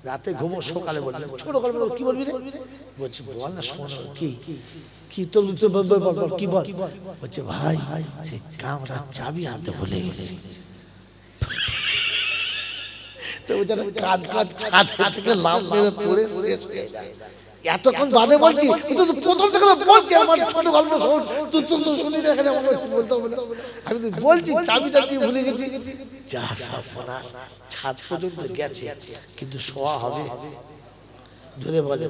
রাতে ঘুমো সকালে বললাম ছোট গল্প কি বলবি রে? বলছি বল না, শোন। কি কি তো কি বল? বলছে ভাই সে কামরার চাবি আনতে ভুলে গেছি। তো বেচারা কাজ ছাদ থেকে লাফ মেরে পড়ে শেষ হয়ে যায়। এতক্ষণ বাদে বলছি তুই প্রথম থেকে বলছি আমার ছোট গল্প শোন, তুই তো শুনি না, এখানে আমাকে বলতে হবে না। আমি তো বলছি চাবিটা কি ভুলে গেছি। যা সর্বনাশ, ছাদ পর্যন্ত গেছে কিন্তু শোয়া হবে জোরে বলে।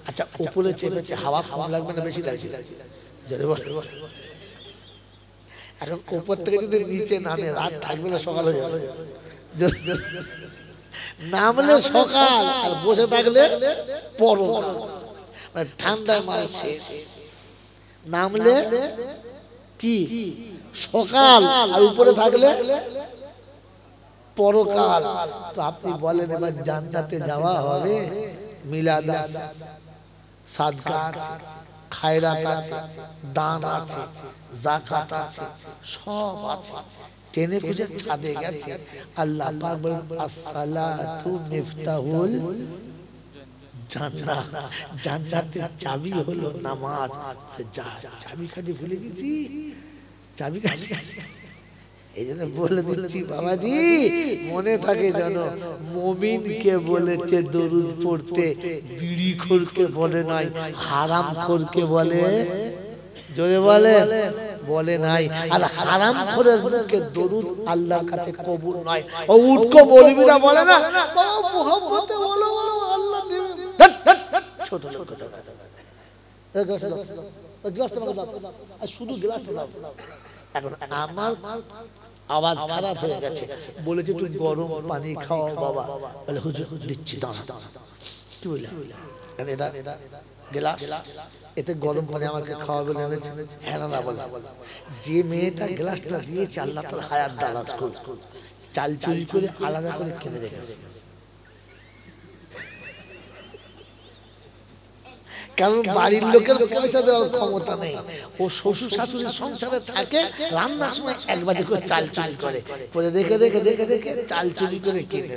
আচ্ছা উপরে চেপেছে, হাওয়া কম লাগবে না বেশি লাগছে? জোরে বলে। এখন উপর থেকে যদি নিচে নামে রাত থাকবে না, সকাল হয়ে যাবে। নামলে সকাল আর বসে থাকলে পরকাল, মানে ঠান্ডায় মাস শেষ। নামলে কি সকাল আর উপরে থাকলে পরকাল। তো আপনি বলেন এবার জান্নাতে যাওয়া হবে? মিলাদ আছে, সাদকা আছে, খায়রাত আছে, দান আছে, যাকাত আছে, সব আছে। টেনে খুঁজে ছাদে গেছে। আল্লাহ পাক বলেন আসসালাতু মিফতাহুল জান্নাহ, জান্নাতের চাবি হলো নামাজ। যা চাবি কাঠি ভুলে গেছি, চাবি কাঠি। এই জন্য বলে দিচ্ছি বাবাজি, মনে থাকে যেন মুমিনকে বলেছে দরুদ পড়তে, বিড়িখোরকে বলে নাই, হারামখোরকে বলে। জোরে বলে বলে নাই। আর হারামখোরের মুখে দরুদ আল্লাহর কাছে কবুল নয়। ও উটকো মৌলবীরা বলে না বাবা মুহাব্বতে বলো আল্লাহ নেবে। ছোট লোক কথা বলে। এই গ্লাসটা দাও, শুধু গ্লাসটা দাও। এখন আমার আওয়াজ খারাপ হয়ে গেছে, বলেছে একটু গরম পানি খাও বাবা। বলে হুজুর দিচ্ছি দাঁড়া। কি বললে? এটা গ্লাস, এতে গরম পানি আমাকে খাওয়াবে না? হ্যাঁ না বলে। যে মেয়েটা গ্লাসটা দিয়েছে আল্লাহ তাআলা হায়াত দারাজ করুন, চাল চুরি করে আলাদা করে কিনে রেখেছে। কারণ বাড়ির লোকের পয়সা দেওয়ার ক্ষমতা নেই। ও শ্বশুর শাশুড়ির সংসারে থাকে, রান্নার সময় একবারে করে চাল চুরি করে, পরে দেখে দেখে দেখে দেখে চাল চুরি করে কিনে।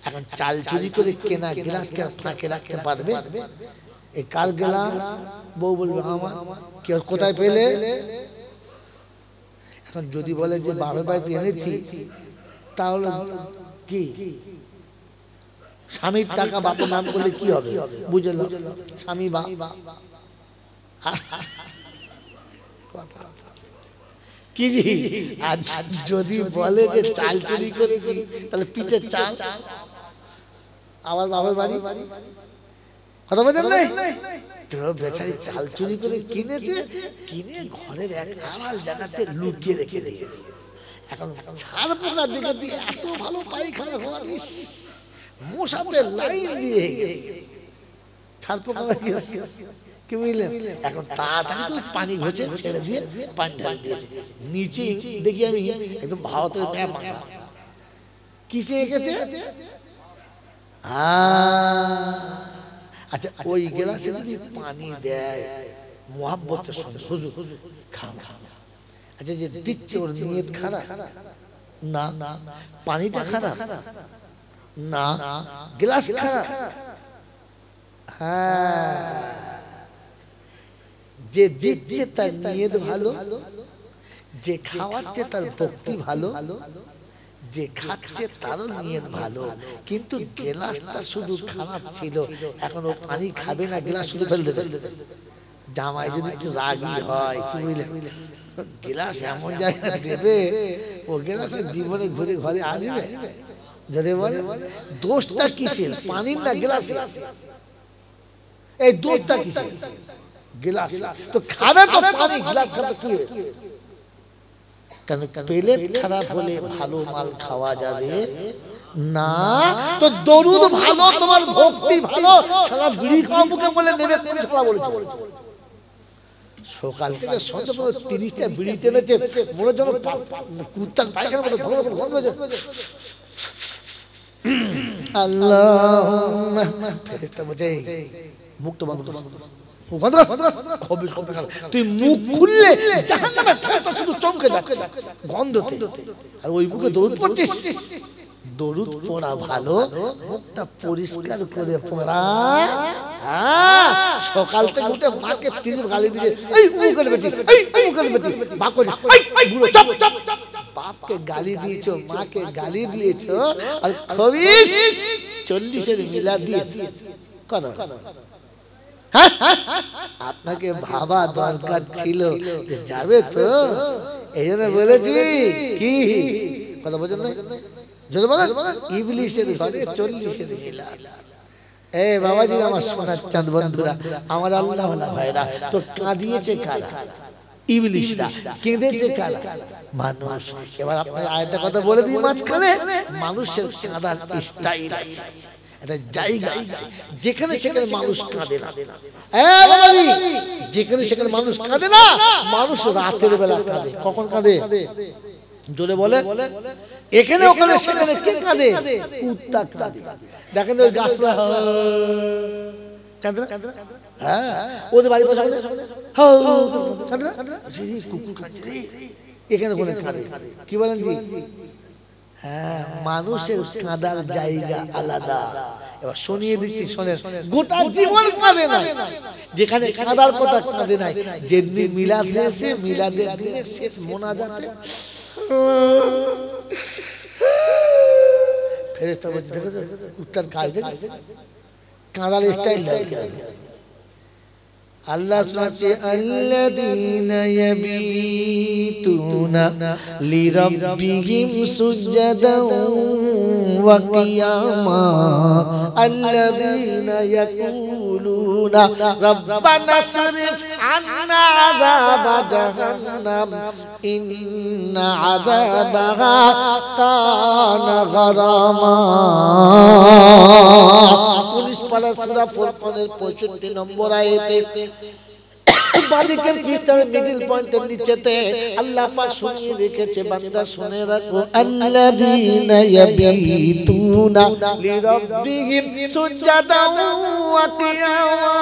এখন চাল চুরি করে কেনা গ্লাসকে ফাঁকে রাখতে পারবে? এই কার গ্লাস? বউ বলবে আমার। কেউ কোথায় পেলে? এখন যদি বলে যে বাবার বাড়িতে এনেছি, তাহলে কি স্বামীর টাকা বাপের নাম করলে কি হবে? বুঝলো? স্বামী বা কি জি। আর যদি বলে যে চাল চুরি করেছি, তাহলে পিঠের চাল আমার বাবার বাড়ি। কথা বলছেন নাই? তো বেচারি চাল চুরি করে কিনেছে, কিনে ঘরের এক আড়াল জায়গাতে লুকিয়ে রেখে দিয়েছে। এখন ছাড় পোকা দেখেছি এত ভালো পায়খানা ঘর, মশাতে লাইন দিয়ে ছাড় পোকা গেছে। কি বুঝলেন? এখন তাড়াতাড়ি করে পানি ঘষে ছেড়ে দিয়ে পানি ঢাল দিয়েছে। নিচে দেখি আমি একদম ভারতের ম্যাপ আঁকা। কিসে এঁকেছে? আচ্ছা ওই গ্লাসে যদি পানি দেয় মুহাব্বতের সঙ্গে, হুজুর খান। আচ্ছা যে দিচ্ছে ওর নিয়ত খারাপ না? পানিটা খারাপ না, গ্লাস খারাপ। হ্যাঁ, যে দিচ্ছে তার নিয়ত ভালো, যে খাওয়াচ্ছে তার ভক্তি ভালো, যে খাচ্ছে তারও নিয়ত ভালো। কিন্তু গ্লাসটা শুধু খারাপ ছিল, এখন ও পানি খাবে না, গ্লাস শুধু ফেলে দেবে। জামাই যদি একটু রাগী হয়, কি বুঝলেন, গ্লাস এমন জায়গায় দেবে ও গ্লাস জীবনে ঘুরে ঘরে আসবে। যদি বলে দোষটা কিসের, পানির না গ্লাসে? এই দোষটা কিসের? গ্লাস তো খাবে তো পানি, গ্লাস খাবে কি? কেন প্লেট খারাপ হলে ভালো মাল খাওয়া যাবে না? তো দরুদ ভালো, তোমার ভক্তি ভালো, সারা বিড়ি খাওয়া মুখে বলে নেবে কোন ছাড়া বলেছে? সকাল থেকে সন্ধ্যা পর্যন্ত 30টা বিড়ি টেনেছে, মনে যেন কুত্তার পায়খানা মতো ভগবান বন্ধ হয়েছে। আল্লাহুম্মা, ফেরেশতা বলছে মুখটা বন্ধ কর, তুই মুখ খুললে জাহান্নামের ফেরেশতা শুধু চমকে যাচ্ছে গন্ধতে, আর ওই মুখে দরুদ পড়ছিস। দরুদ পড়া ভালো, মুখটা পরিষ্কার করে পড়া। সকাল থেকে উঠে মাকে 30 গালি দিয়ে, এই মুখের বেটি, এই মুখের বেটি, বাপ করে এই বুড়ো চুপ চুপ, বাপকে গালি দিয়েছো, মাকে গালি দিয়েছো, আর খবিস 40-এর মিলাদ দিয়েছো। কথা আপনাকে ভাবা দরকার ছিল যে যাবে তো, এই জন্য বলেছি। কি কথা বলছেন না? যদি বলেন ইবলিসের ঘরে 40-এর মিলাদ। এ বাবাজি, আমার সোনার চাঁদ বন্ধুরা, আমার আল্লাহ ওয়ালা ভাইরা, তো কাঁদিয়েছে কারা? ইবলিসরা। কেঁদেছে কারা? মানুষ। এবার আপনাকে আরেকটা কথা বলে দিই মাঝখানে, মানুষের কাঁদার স্টাইল আছে, একটা জায়গা আছে যেখানে সেখানে মানুষ কাঁদে না। বাবাজি, যেখানে সেখানে মানুষ কাঁদে না। মানুষ রাতের বেলা কাঁদে। কখন কাঁদে? জোরে বলে। এখানে ওখানে সেখানে কে কাঁদে? কুত্তা কাঁদে। দেখেন ওই গাছটা কাঁদে না? হ্যাঁ, ওদের বাড়ির পাশে কাঁদে না? কুকুর কাঁদছে রে, এখানে ওখানে কাঁদে। কি বলেন জি? হ্যাঁ, মানুষের কাঁদার জায়গা আলাদা। এবার শুনিয়ে দিচ্ছি, শোনেন। গোটা জীবন কাঁদে না, যেখানে কাঁদার কথা কাঁদে নাই। যেদিন মিলাদ হয়েছে, মিলাদের দিনে শেষ মোনাজাতে ফেরেশতা বলছে, দেখেছো উত্তর কাজ দেখেছো, কাঁদার স্টাইল দেখো। আল্লাহ শুনাচ্ছে, আল্লাযীনা ইয়াবিতুনা লিরাব্বিহিম সুজদান ওয়া কিয়ামা আল্লাযীনা ইয়াকুলুনা রাব্বানা সরিফ আন্না আযাবা জাহান্নাম ইন্না আযাবাহা কানা গারামা। 19 পারা সূরা ফুরকানের 65 নম্বর আয়াতে বাদিকের পৃষ্ঠার মিডল পয়েন্টের নিচেতে আল্লাহ পাক শুনিয়ে রেখেছে, বান্দা শুনে রাখো, আল্লাযীনা ইয়াবিতুনা লিরাব্বিহিম সুজদান ওয়া কিয়ামা।